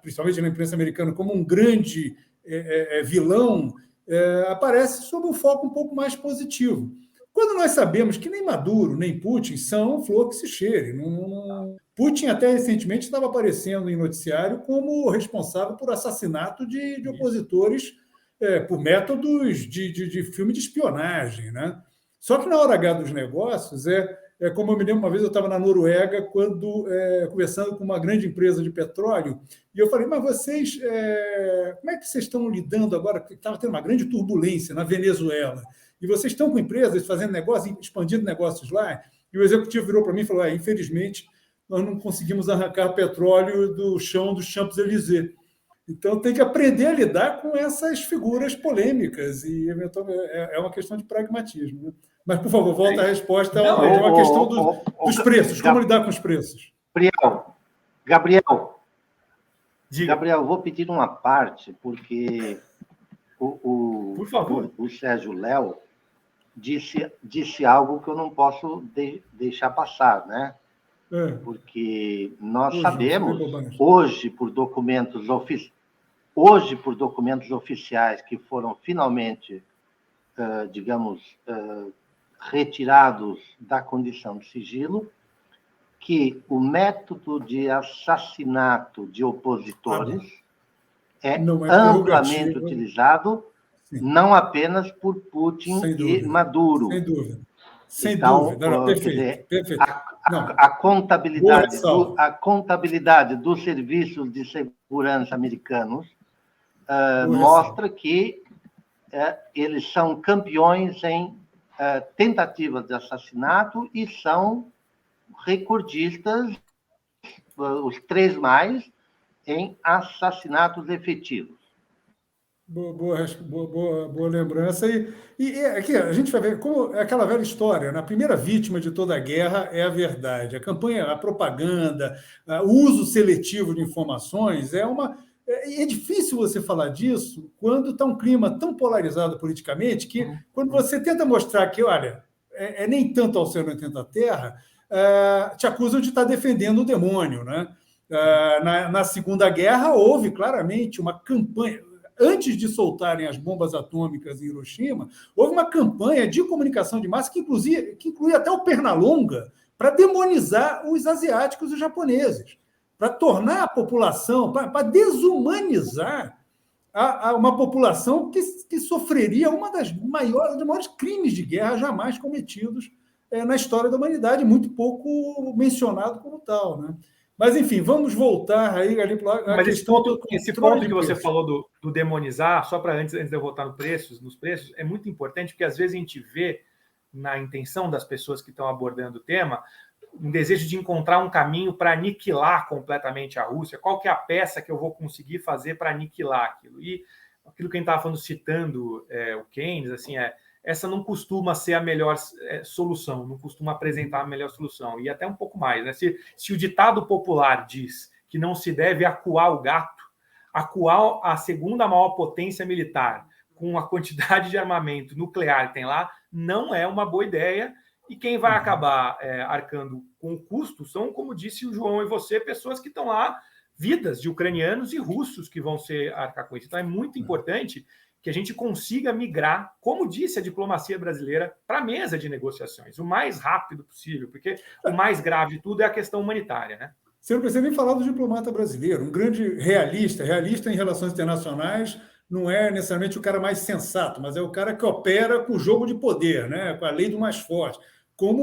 principalmente na imprensa americana, como um grande vilão, aparece sob um foco um pouco mais positivo. Quando nós sabemos que nem Maduro, nem Putin são flor que se cheire. Putin, até recentemente, estava aparecendo em noticiário como responsável por assassinato de opositores por métodos de filme de espionagem, né? Só que na hora H dos negócios, como eu me lembro, uma vez eu estava na Noruega conversando com uma grande empresa de petróleo, e eu falei, mas vocês, como é que vocês estão lidando agora? Porque estava tendo uma grande turbulência na Venezuela. E vocês estão com empresas fazendo negócios, expandindo negócios lá? E o executivo virou para mim e falou, infelizmente, nós não conseguimos arrancar petróleo do chão dos Champs-Élysées. Então, tem que aprender a lidar com essas figuras polêmicas, e eventualmente é uma questão de pragmatismo. Né? Mas, por favor, volta à resposta. É uma questão dos preços. Como lidar com os preços? Gabriel, diga. Gabriel, vou pedir uma parte, porque por favor. O Sérgio Léo disse algo que eu não posso deixar passar, né? Porque nós sabemos, hoje, por documentos oficiais que foram finalmente, retirados da condição de sigilo, que o método de assassinato de opositores é amplamente utilizado, sim, não apenas por Putin e Maduro. Sem dúvida. Sem dúvida. Não, perfeito. A contabilidade dos serviços de segurança americanos mostra que eles são campeões em tentativas de assassinato e são recordistas, os 3 mais, em assassinatos efetivos. Boa lembrança. E aqui a gente vai ver como é aquela velha história, né? A primeira vítima de toda a guerra é a verdade. A campanha, a propaganda, o uso seletivo de informações é difícil você falar disso quando está um clima tão polarizado politicamente que, quando você tenta mostrar que, olha, nem tanto ao céu, nem tanto à terra, te acusam de estar defendendo o demônio, né? Na Segunda Guerra houve claramente uma campanha. Antes de soltarem as bombas atômicas em Hiroshima, houve uma campanha de comunicação de massa que incluía até o Pernalonga, para demonizar os asiáticos e os japoneses, para tornar a população, para desumanizar uma população que sofreria um dos maiores crimes de guerra jamais cometidos na história da humanidade, muito pouco mencionado como tal, né? Mas, enfim, vamos voltar aí para a questão esse ponto que você falou do demonizar, só para antes de eu voltar nos preços, é muito importante, porque às vezes a gente vê na intenção das pessoas que estão abordando o tema um desejo de encontrar um caminho para aniquilar completamente a Rússia. Qual que é a peça que eu vou conseguir fazer para aniquilar aquilo? E aquilo que a gente estava falando, citando o Keynes, assim, essa não costuma ser a melhor solução, não costuma apresentar a melhor solução. E até um pouco mais, né? Se o ditado popular diz que não se deve acuar o gato, acuar a segunda maior potência militar com a quantidade de armamento nuclear que tem lá, não é uma boa ideia. E quem vai acabar arcando com o custo são, como disse o João e você, pessoas que estão lá vidas de ucranianos e russos que vão ser arcar com isso. Então é muito importante que a gente consiga migrar, como disse a diplomacia brasileira, para a mesa de negociações, o mais rápido possível, porque o mais grave de tudo é a questão humanitária, né? Você não precisa nem falar do diplomata brasileiro, um grande realista em relações internacionais, não é necessariamente o cara mais sensato, mas é o cara que opera com o jogo de poder, né? Com a lei do mais forte. Como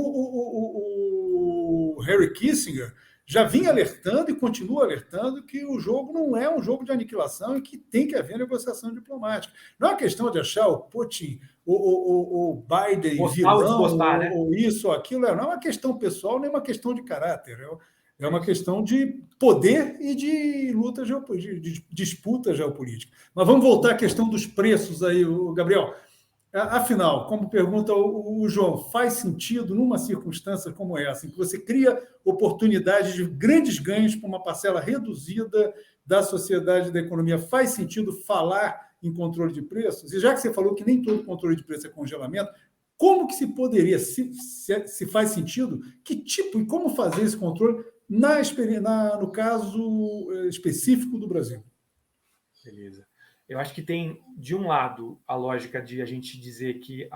o Henry Kissinger já vinha alertando e continua alertando que o jogo não é um jogo de aniquilação e que tem que haver negociação diplomática. Não é uma questão de achar o Putin, o Biden gostar vilão, ou desgostar, né? ou isso ou aquilo. Não é uma questão pessoal, nem uma questão de caráter. É uma questão de poder e de luta de disputa geopolítica. Mas vamos voltar à questão dos preços aí, Gabriel. Afinal, como pergunta o João, faz sentido numa circunstância como essa, em que você cria oportunidades de grandes ganhos para uma parcela reduzida da sociedade e da economia, faz sentido falar em controle de preços? E já que você falou que nem todo controle de preço é congelamento, como que se poderia, se faz sentido, que tipo e como fazer esse controle no caso específico do Brasil? Beleza. Eu acho que tem, de um lado, a lógica de a gente dizer que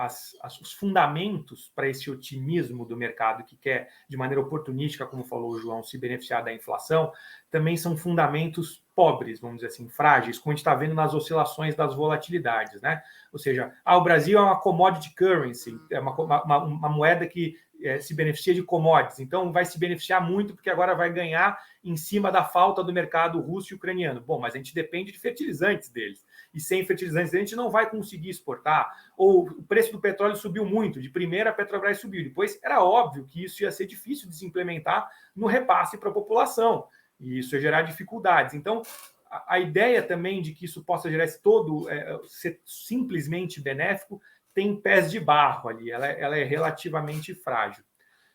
os fundamentos para esse otimismo do mercado que quer, de maneira oportunística, como falou o João, se beneficiar da inflação, também são fundamentos pobres, vamos dizer assim, frágeis, como a gente está vendo nas oscilações das volatilidades, né? Ou seja, o Brasil é uma commodity currency, é uma moeda que se beneficia de commodities, então vai se beneficiar muito porque agora vai ganhar em cima da falta do mercado russo e ucraniano. Bom, mas a gente depende de fertilizantes deles, e sem fertilizantes a gente não vai conseguir exportar. Ou o preço do petróleo subiu muito, de primeira a Petrobras subiu, depois era óbvio que isso ia ser difícil de se implementar no repasse para a população, e isso ia gerar dificuldades. Então, a ideia também de que isso possa gerar esse todo, ser simplesmente benéfico, tem pés de barro ali, ela é relativamente frágil.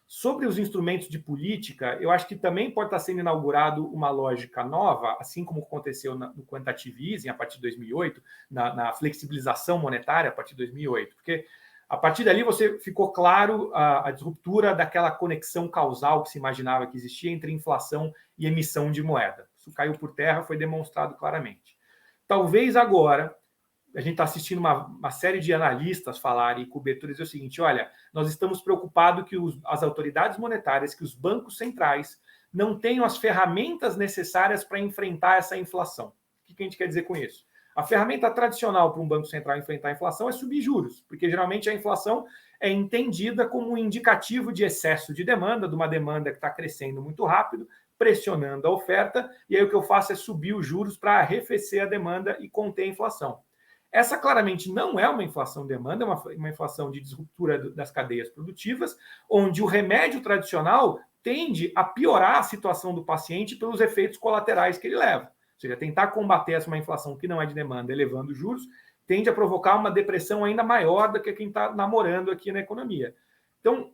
Sobre os instrumentos de política, eu acho que também pode estar sendo inaugurado uma lógica nova, assim como aconteceu no quantitative easing a partir de 2008, na flexibilização monetária a partir de 2008, porque a partir dali você ficou claro a disruptura daquela conexão causal que se imaginava que existia entre inflação e emissão de moeda. Isso caiu por terra, foi demonstrado claramente. Talvez agora a gente está assistindo uma série de analistas falarem e coberturas dizer o seguinte: olha, nós estamos preocupados que as autoridades monetárias, que os bancos centrais não tenham as ferramentas necessárias para enfrentar essa inflação. O que a gente quer dizer com isso? A ferramenta tradicional para um banco central enfrentar a inflação é subir juros, porque geralmente a inflação é entendida como um indicativo de excesso de demanda, de uma demanda que está crescendo muito rápido, pressionando a oferta, e aí o que eu faço é subir os juros para arrefecer a demanda e conter a inflação. Essa claramente não é uma inflação-demanda, é uma inflação de disruptura das cadeias produtivas, onde o remédio tradicional tende a piorar a situação do paciente pelos efeitos colaterais que ele leva. Ou seja, tentar combater essa inflação que não é de demanda, elevando os juros, tende a provocar uma depressão ainda maior do que quem está namorando aqui na economia. Então,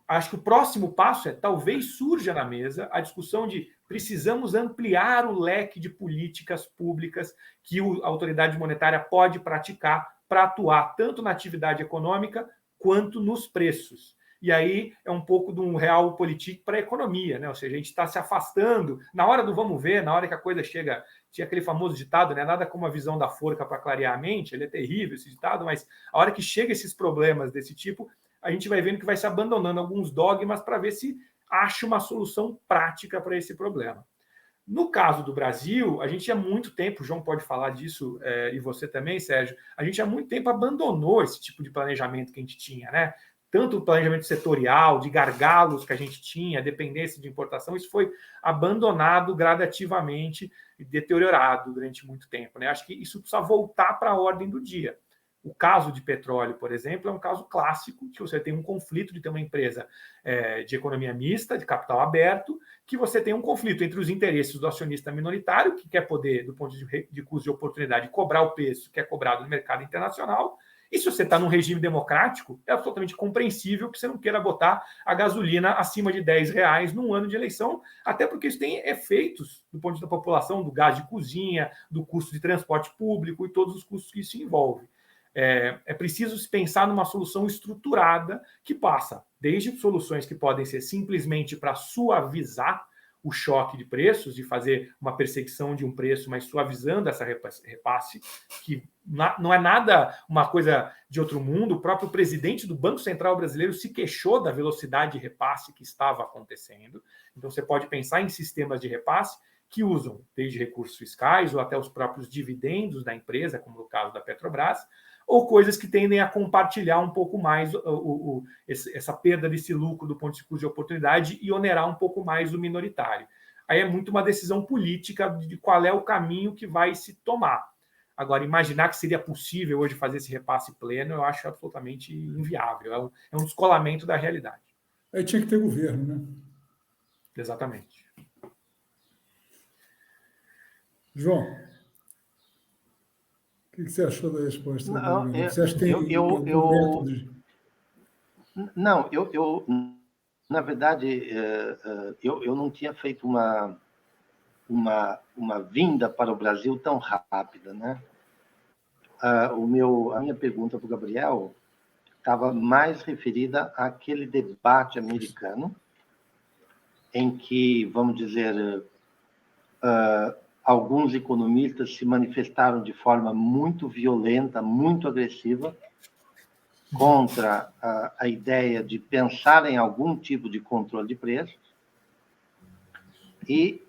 acho que o próximo passo é, talvez surja na mesa a discussão de precisamos ampliar o leque de políticas públicas que a autoridade monetária pode praticar para atuar tanto na atividade econômica quanto nos preços. E aí é um pouco de um realpolitik para a economia, né? Ou seja, a gente está se afastando, na hora do vamos ver, na hora que a coisa chega, tinha aquele famoso ditado, né? Nada como a visão da forca para clarear a mente, ele é terrível esse ditado, mas a hora que chega esses problemas desse tipo, a gente vai vendo que vai se abandonando alguns dogmas para ver se acha uma solução prática para esse problema. No caso do Brasil, a gente há muito tempo, o João pode falar disso, e você também, Sérgio, a gente há muito tempo abandonou esse tipo de planejamento que a gente tinha, né? Tanto o planejamento setorial, de gargalos que a gente tinha, dependência de importação, isso foi abandonado gradativamente e deteriorado durante muito tempo, né? Acho que isso precisa voltar para a ordem do dia. O caso de petróleo, por exemplo, é um caso clássico que você tem um conflito de ter uma empresa de economia mista, de capital aberto, que você tem um conflito entre os interesses do acionista minoritário, que quer poder, do ponto de custo de oportunidade, cobrar o preço que é cobrado no mercado internacional. E se você está num regime democrático, é absolutamente compreensível que você não queira botar a gasolina acima de R$10 num ano de eleição, até porque isso tem efeitos do ponto de vista da população, do gás de cozinha, do custo de transporte público e todos os custos que isso envolve. É preciso se pensar numa solução estruturada que passa desde soluções que podem ser simplesmente para suavizar o choque de preços, de fazer uma perseguição de um preço, mas suavizando essa repasse, que não é nada uma coisa de outro mundo. O próprio presidente do Banco Central brasileiro se queixou da velocidade de repasse que estava acontecendo. Então, você pode pensar em sistemas de repasse que usam desde recursos fiscais ou até os próprios dividendos da empresa, como no caso da Petrobras, ou coisas que tendem a compartilhar um pouco mais essa perda desse lucro do ponto de custo de oportunidade e onerar um pouco mais o minoritário. Aí é muito uma decisão política de qual é o caminho que vai se tomar. Agora, imaginar que seria possível hoje fazer esse repasse pleno, eu acho absolutamente inviável. É um descolamento da realidade. Aí tinha que ter governo, né? Exatamente. João, o que você achou da resposta? Não, Você acha que tem algum método? Não, na verdade, eu não tinha feito uma vinda para o Brasil tão rápida, né? A minha pergunta para o Gabriel estava mais referida àquele debate americano em que, vamos dizer, alguns economistas se manifestaram de forma muito violenta, muito agressiva, contra a ideia de pensar em algum tipo de controle de preços. E,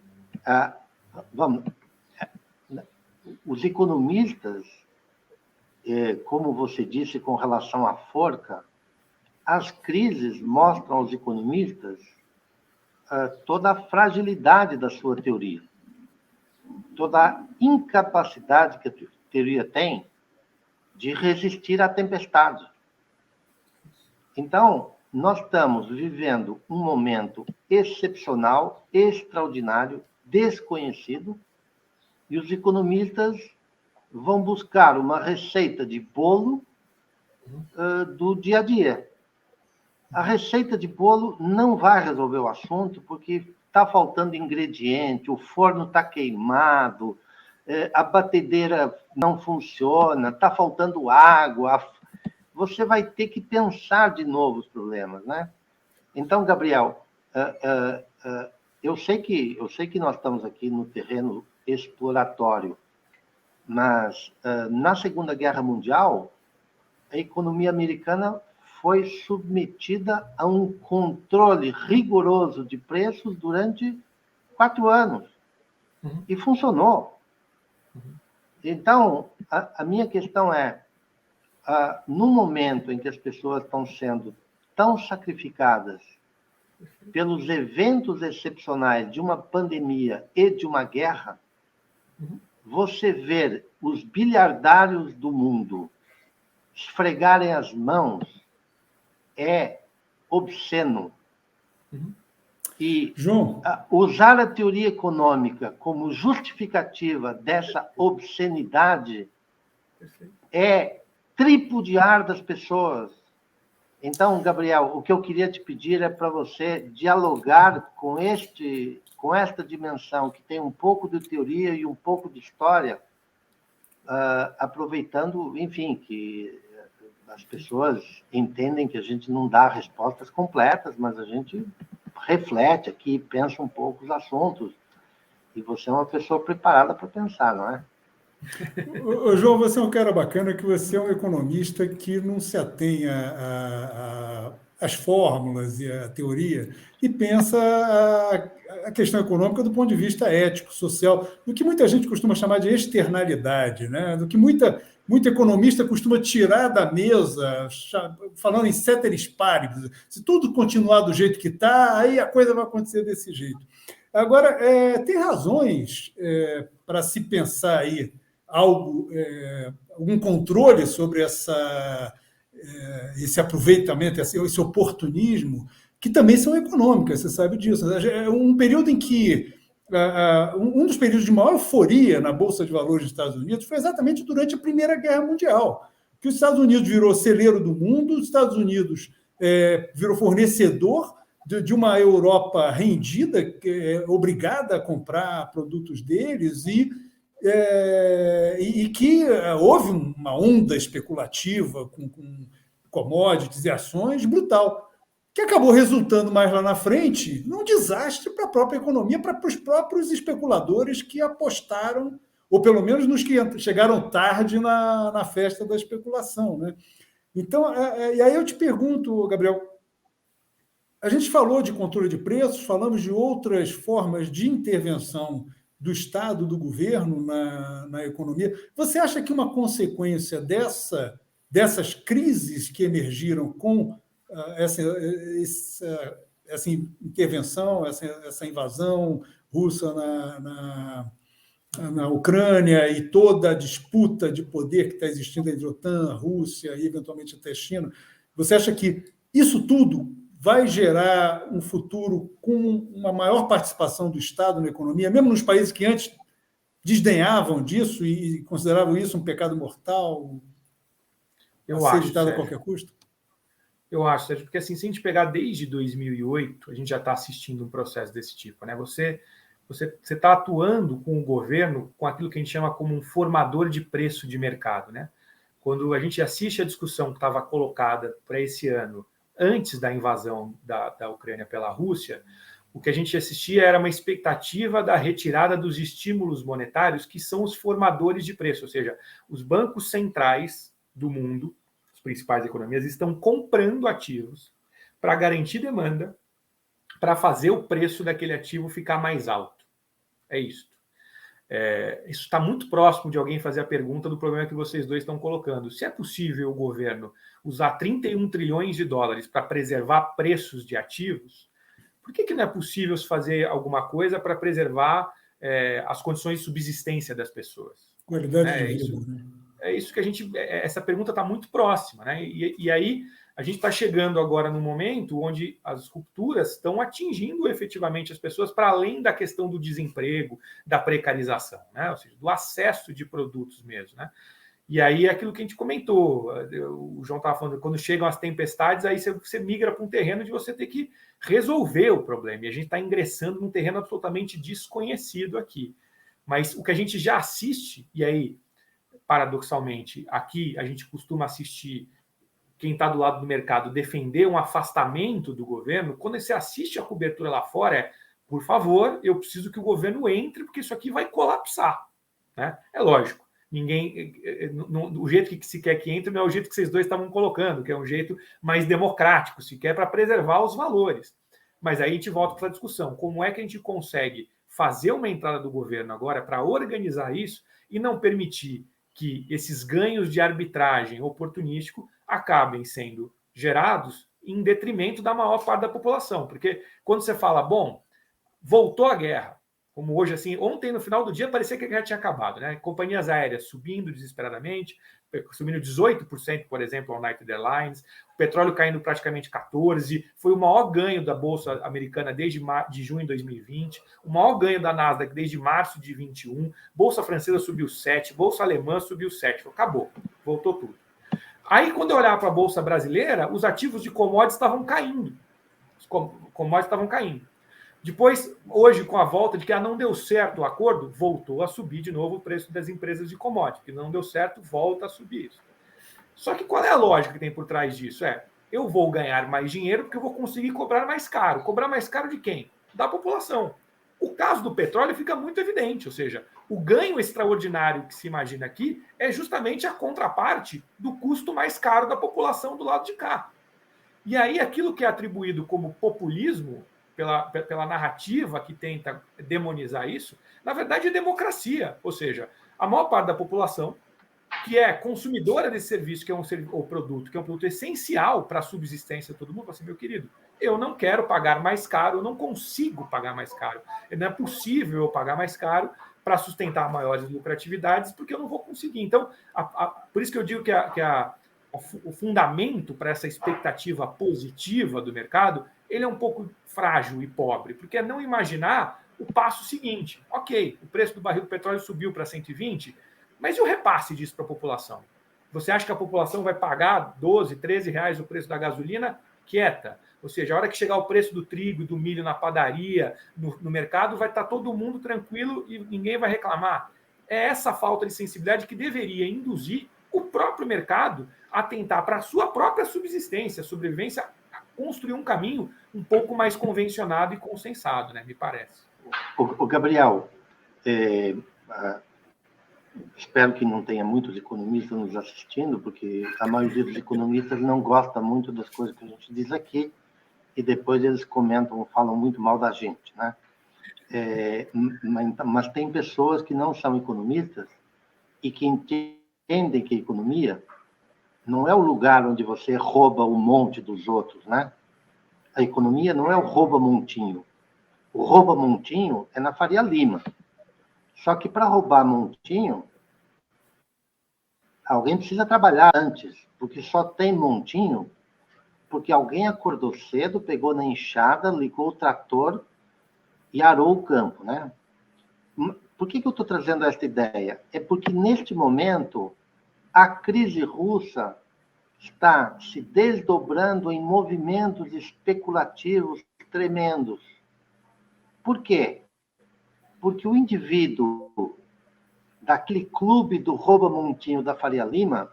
os economistas, como você disse com relação à forca, as crises mostram aos economistas toda a fragilidade da sua teoria, toda a incapacidade que a teoria tem de resistir à tempestade. Então, nós estamos vivendo um momento excepcional, extraordinário, desconhecido, e os economistas vão buscar uma receita de bolo do dia a dia. A receita de bolo não vai resolver o assunto, porque está faltando ingrediente, o forno está queimado, a batedeira não funciona, está faltando água. Você vai ter que pensar de novo os problemas, né? Então, Gabriel, eu sei que nós estamos aqui no terreno exploratório, mas na Segunda Guerra Mundial, a economia americana foi submetida a um controle rigoroso de preços durante 4 anos. E funcionou. Então, a minha questão é, no momento em que as pessoas estão sendo tão sacrificadas pelos eventos excepcionais de uma pandemia e de uma guerra, você ver os bilhardários do mundo esfregarem as mãos é obsceno. E João, usar a teoria econômica como justificativa dessa obscenidade é tripudiar das pessoas. Então, Gabriel, o que eu queria te pedir é para você dialogar com esta dimensão que tem um pouco de teoria e um pouco de história, aproveitando, enfim, que as pessoas entendem que a gente não dá respostas completas, mas a gente reflete aqui, pensa um pouco os assuntos. E você é uma pessoa preparada para pensar, não é? João, você é um cara bacana, que você é um economista que não se atém às fórmulas e à teoria e pensa a questão econômica do ponto de vista ético, social, do que muita gente costuma chamar de externalidade, né? Do que muito economista costuma tirar da mesa, falando em ceteris paribus. Se tudo continuar do jeito que está, aí a coisa vai acontecer desse jeito. Agora, tem razões para se pensar aí algum controle sobre esse aproveitamento, esse oportunismo, que também são econômicas, você sabe disso. É um período em que um dos períodos de maior euforia na Bolsa de Valores dos Estados Unidos foi exatamente durante a Primeira Guerra Mundial, que os Estados Unidos virou celeiro do mundo, os Estados Unidos virou fornecedor de uma Europa rendida, obrigada a comprar produtos deles, e que houve uma onda especulativa com commodities e ações brutal. que acabou resultando mais lá na frente num desastre para a própria economia, para os próprios especuladores que apostaram, ou pelo menos nos que chegaram tarde na festa da especulação, né? Então, e aí eu te pergunto, Gabriel, a gente falou de controle de preços, falamos de outras formas de intervenção do Estado, do governo na economia. Você acha que uma consequência dessas crises que emergiram com essa intervenção, essa invasão russa na Ucrânia e toda a disputa de poder que está existindo entre a OTAN, a Rússia e, eventualmente, até a China, você acha que isso tudo vai gerar um futuro com uma maior participação do Estado na economia, mesmo nos países que antes desdenhavam disso e consideravam isso um pecado mortal a ser evitado a qualquer custo? Eu acho, Sérgio, porque assim, se a gente pegar desde 2008, a gente já está assistindo um processo desse tipo, né? Você está atuando com o governo com aquilo que a gente chama como um formador de preço de mercado, né? Quando a gente assiste a discussão que estava colocada para esse ano, antes da invasão da Ucrânia pela Rússia, o que a gente assistia era uma expectativa da retirada dos estímulos monetários, que são os formadores de preço, ou seja, os bancos centrais do mundo, as principais economias, estão comprando ativos para garantir demanda, para fazer o preço daquele ativo ficar mais alto. É isso. Isso está muito próximo de alguém fazer a pergunta do problema que vocês dois estão colocando. Se é possível o governo usar 31 trilhões de dólares para preservar preços de ativos, por que não é possível fazer alguma coisa para preservar as condições de subsistência das pessoas? Qualidade de vida. É isso que a gente... Essa pergunta está muito próxima, né? E aí a gente está chegando agora no momento onde as rupturas estão atingindo efetivamente as pessoas para além da questão do desemprego, da precarização, né? Ou seja, do acesso de produtos mesmo, né? E aí é aquilo que a gente comentou, o João estava falando, quando chegam as tempestades, aí você migra para um terreno de você ter que resolver o problema. E a gente está ingressando num terreno absolutamente desconhecido aqui. Mas o que a gente já assiste, e aí, paradoxalmente, aqui a gente costuma assistir quem está do lado do mercado defender um afastamento do governo, quando você assiste a cobertura lá fora, por favor, eu preciso que o governo entre, porque isso aqui vai colapsar, né? É lógico, o jeito que se quer que entre não é o jeito que vocês dois estavam colocando, que é um jeito mais democrático, se quer para preservar os valores. Mas aí a gente volta para a discussão, como é que a gente consegue fazer uma entrada do governo agora para organizar isso e não permitir que esses ganhos de arbitragem oportunístico acabem sendo gerados em detrimento da maior parte da população. Porque quando você fala, bom, voltou a guerra, como hoje, assim, ontem no final do dia parecia que a guerra tinha acabado, né? Companhias aéreas subindo desesperadamente, subindo 18%, por exemplo, a United Airlines, o petróleo caindo praticamente 14%, foi o maior ganho da Bolsa Americana desde de junho de 2020, o maior ganho da Nasdaq desde março de 2021, Bolsa Francesa subiu 7%, Bolsa Alemã subiu 7%, acabou, voltou tudo. Aí, quando eu olhava para a Bolsa Brasileira, os ativos de commodities estavam caindo. Os commodities estavam caindo. Depois, hoje, com a volta de que não deu certo o acordo, voltou a subir de novo o preço das empresas de commodities. Que não deu certo, volta a subir isso. Só que qual é a lógica que tem por trás disso? Eu vou ganhar mais dinheiro porque eu vou conseguir cobrar mais caro. Cobrar mais caro de quem? Da população. O caso do petróleo fica muito evidente, ou seja, o ganho extraordinário que se imagina aqui é justamente a contraparte do custo mais caro da população do lado de cá. E aí aquilo que é atribuído como populismo, pela narrativa que tenta demonizar isso, na verdade é democracia, ou seja, a maior parte da população que é consumidora desse serviço, que é um produto essencial para a subsistência de todo mundo, fala assim, meu querido, eu não quero pagar mais caro, eu não consigo pagar mais caro. Não é possível eu pagar mais caro para sustentar maiores lucratividades, porque eu não vou conseguir. Então, por isso que eu digo que o fundamento para essa expectativa positiva do mercado, ele é um pouco frágil e pobre, porque é não imaginar o passo seguinte. Ok, o preço do barril do petróleo subiu para 120, mas e o repasse disso para a população? Você acha que a população vai pagar 12, 13 reais o preço da gasolina quieta? Ou seja, a hora que chegar o preço do trigo e do milho na padaria, no mercado, vai estar todo mundo tranquilo e ninguém vai reclamar. É essa falta de sensibilidade que deveria induzir o próprio mercado a tentar para a sua própria subsistência, sobrevivência, construir um caminho um pouco mais convencionado e consensado, né? Me parece. O Gabriel, espero que não tenha muitos economistas nos assistindo, porque a maioria dos economistas não gosta muito das coisas que a gente diz aqui, e depois eles comentam, falam muito mal da gente, né? Mas tem pessoas que não são economistas e que entendem que a economia não é o lugar onde você rouba o monte dos outros, né? A economia não é o rouba-montinho. O rouba-montinho é na Faria Lima. Só que para roubar montinho, alguém precisa trabalhar antes, porque só tem montinho porque alguém acordou cedo, pegou na enxada, ligou o trator e arou o campo, né? Por que eu estou trazendo esta ideia? É porque, neste momento, a crise russa está se desdobrando em movimentos especulativos tremendos. Por quê? Porque o indivíduo daquele clube do rouba-montinho da Faria Lima,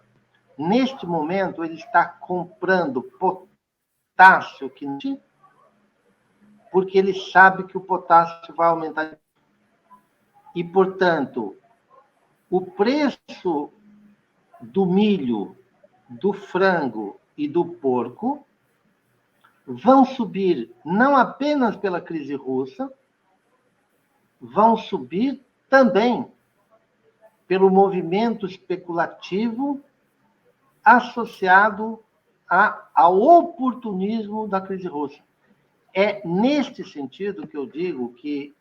neste momento, ele está comprando potássio porque ele sabe que o potássio vai aumentar. E, portanto, o preço do milho, do frango e do porco vão subir não apenas pela crise russa, vão subir também pelo movimento especulativo associado ao oportunismo da crise russa. É neste sentido que eu digo que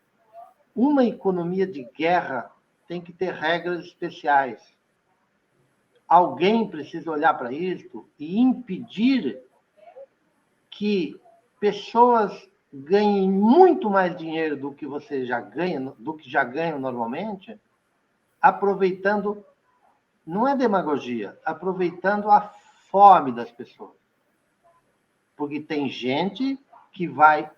uma economia de guerra tem que ter regras especiais. Alguém precisa olhar para isso e impedir que pessoas ganhem muito mais dinheiro do que você já ganha, do que já ganham normalmente, aproveitando, não é demagogia, aproveitando a fome das pessoas. Porque tem gente que vai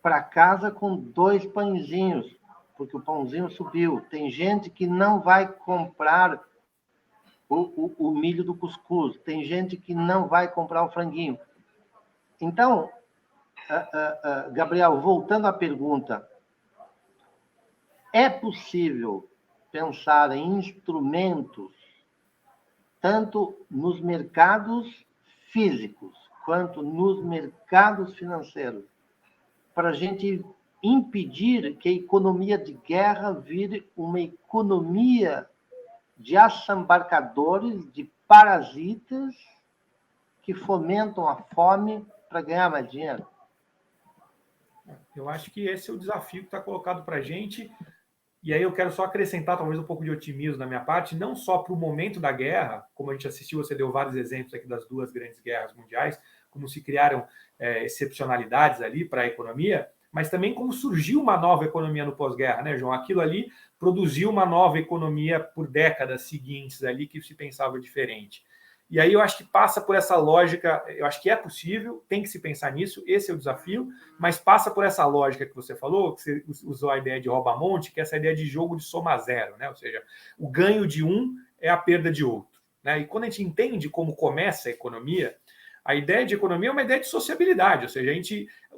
para casa com 2 pãezinhos, porque o pãozinho subiu. Tem gente que não vai comprar o milho do cuscuz. Tem gente que não vai comprar o franguinho. Então, Gabriel, voltando à pergunta, é possível pensar em instrumentos, tanto nos mercados físicos quanto nos mercados financeiros, para a gente impedir que a economia de guerra vire uma economia de assambarcadores, de parasitas que fomentam a fome para ganhar mais dinheiro? Eu acho que esse é o desafio que está colocado para a gente. E aí eu quero só acrescentar talvez um pouco de otimismo da minha parte, não só para o momento da guerra, como a gente assistiu, você deu vários exemplos aqui das 2 grandes guerras mundiais, como se criaram excepcionalidades ali para a economia, mas também como surgiu uma nova economia no pós-guerra, né, João? Aquilo ali produziu uma nova economia por décadas seguintes ali que se pensava diferente. E aí eu acho que passa por essa lógica, eu acho que é possível, tem que se pensar nisso, esse é o desafio, mas passa por essa lógica que você falou, que você usou a ideia de rouba-monte, que é essa ideia de jogo de soma zero, né? Ou seja, o ganho de um é a perda de outro, né? E quando a gente entende como começa a economia, a ideia de economia é uma ideia de sociabilidade, ou seja,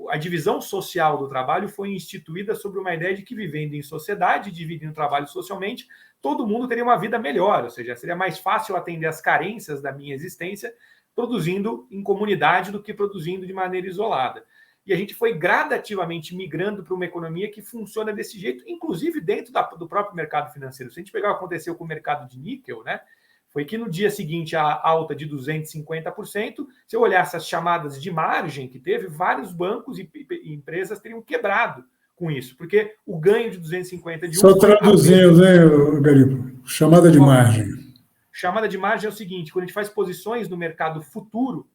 a divisão social do trabalho foi instituída sobre uma ideia de que vivendo em sociedade, dividindo o trabalho socialmente, todo mundo teria uma vida melhor, ou seja, seria mais fácil atender às carências da minha existência produzindo em comunidade do que produzindo de maneira isolada. E a gente foi gradativamente migrando para uma economia que funciona desse jeito, inclusive dentro do próprio mercado financeiro. Se a gente pegar o que aconteceu com o mercado de níquel, né? Foi que no dia seguinte a alta de 250%, se eu olhasse as chamadas de margem que teve, vários bancos e empresas teriam quebrado com isso, porque o ganho de 250 de um... Só traduzindo, né, Garibo? Chamada de margem. Chamada de margem é o seguinte, quando a gente faz posições no mercado futuro,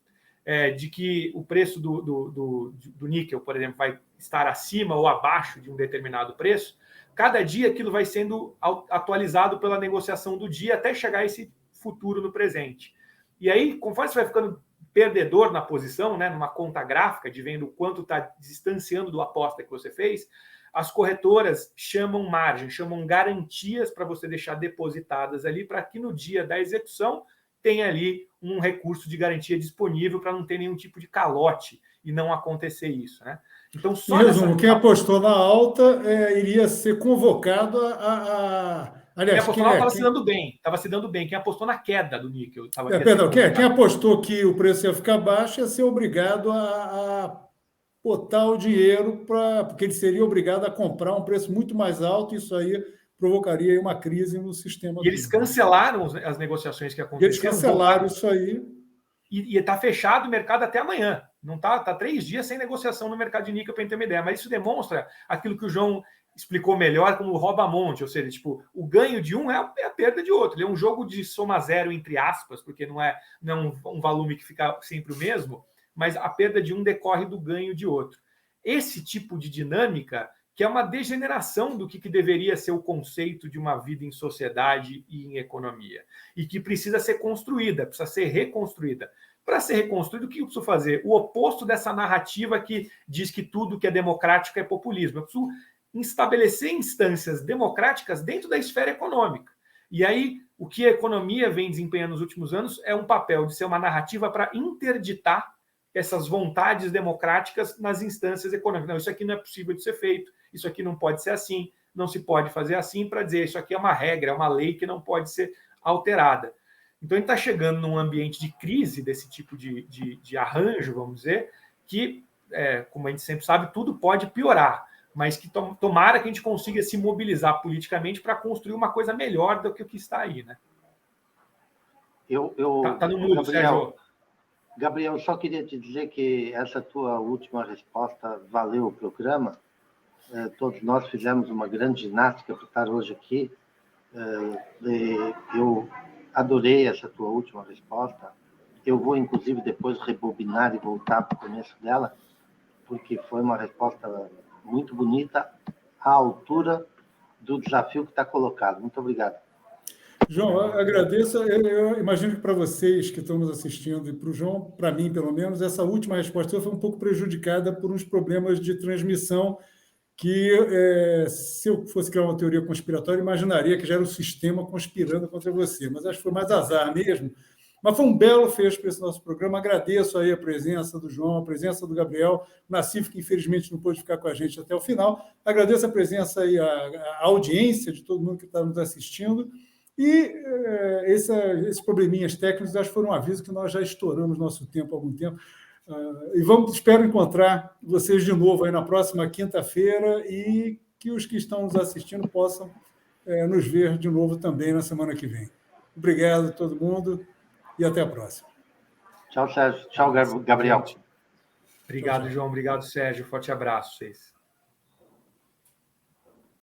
de que o preço do níquel, por exemplo, vai estar acima ou abaixo de um determinado preço, cada dia aquilo vai sendo atualizado pela negociação do dia até chegar a esse futuro no presente. E aí, conforme você vai ficando perdedor na posição, né, numa conta gráfica, de vendo o quanto está distanciando do aposta que você fez, as corretoras chamam margem, chamam garantias para você deixar depositadas ali, para que no dia da execução tem ali um recurso de garantia disponível para não ter nenhum tipo de calote e não acontecer isso, né? Então, só em resumo, quem apostou na alta iria ser convocado aliás, quem apostou estava se dando bem. Quem apostou na queda do níquel estava. Quem apostou que o preço ia ficar baixo ia ser obrigado a botar o dinheiro porque ele seria obrigado a comprar um preço muito mais alto, e isso aí provocaria uma crise no sistema. E eles cancelaram as negociações que aconteceram. Eles cancelaram isso aí. E está fechado o mercado até amanhã. Não tá 3 dias sem negociação no mercado de níquel, para a gente ter uma ideia. Mas isso demonstra aquilo que o João explicou melhor como o rouba-monte, ou seja, tipo, o ganho de um é a perda de outro. Ele é um jogo de soma zero, entre aspas, porque não é um volume que fica sempre o mesmo, mas a perda de um decorre do ganho de outro. Esse tipo de dinâmica, que é uma degeneração do que deveria ser o conceito de uma vida em sociedade e em economia, e que precisa ser construída, precisa ser reconstruída. Para ser reconstruído, o que eu preciso fazer? O oposto dessa narrativa que diz que tudo que é democrático é populismo. Eu preciso estabelecer instâncias democráticas dentro da esfera econômica. E aí, o que a economia vem desempenhando nos últimos anos é um papel de ser uma narrativa para interditar essas vontades democráticas nas instâncias econômicas. Não, isso aqui não é possível de ser feito, isso aqui não pode ser assim, não se pode fazer assim, para dizer isso aqui é uma regra, é uma lei que não pode ser alterada. Então, a gente está chegando num ambiente de crise desse tipo de arranjo, vamos dizer, que, como a gente sempre sabe, tudo pode piorar, mas que tomara que a gente consiga se mobilizar politicamente para construir uma coisa melhor do que o que está aí, né? Tá no mudo, Sérgio. Gabriel, eu só queria te dizer que essa tua última resposta valeu o programa. Todos nós fizemos uma grande ginástica para estar hoje aqui. Eu adorei essa tua última resposta. Eu vou, inclusive, depois rebobinar e voltar para o começo dela, porque foi uma resposta muito bonita, à altura do desafio que está colocado. Muito obrigado. João, eu agradeço. Eu imagino que para vocês que estão nos assistindo e para o João, para mim, pelo menos, essa última resposta foi um pouco prejudicada por uns problemas de transmissão que, se eu fosse criar uma teoria conspiratória, imaginaria que já era o sistema conspirando contra você. Mas acho que foi mais azar mesmo. Mas foi um belo fecho para esse nosso programa. Agradeço aí a presença do João, a presença do Gabriel, Nassif, que infelizmente não pôde ficar com a gente até o final. Agradeço a presença e a audiência de todo mundo que está nos assistindo. E esses probleminhas técnicos, acho que foram um aviso que nós já estouramos nosso tempo há algum tempo. E espero encontrar vocês de novo aí na próxima quinta-feira e que os que estão nos assistindo possam nos ver de novo também na semana que vem. Obrigado a todo mundo e até a próxima. Tchau, Sérgio. Tchau, Gabriel. Obrigado, João. Obrigado, Sérgio. Forte abraço a vocês.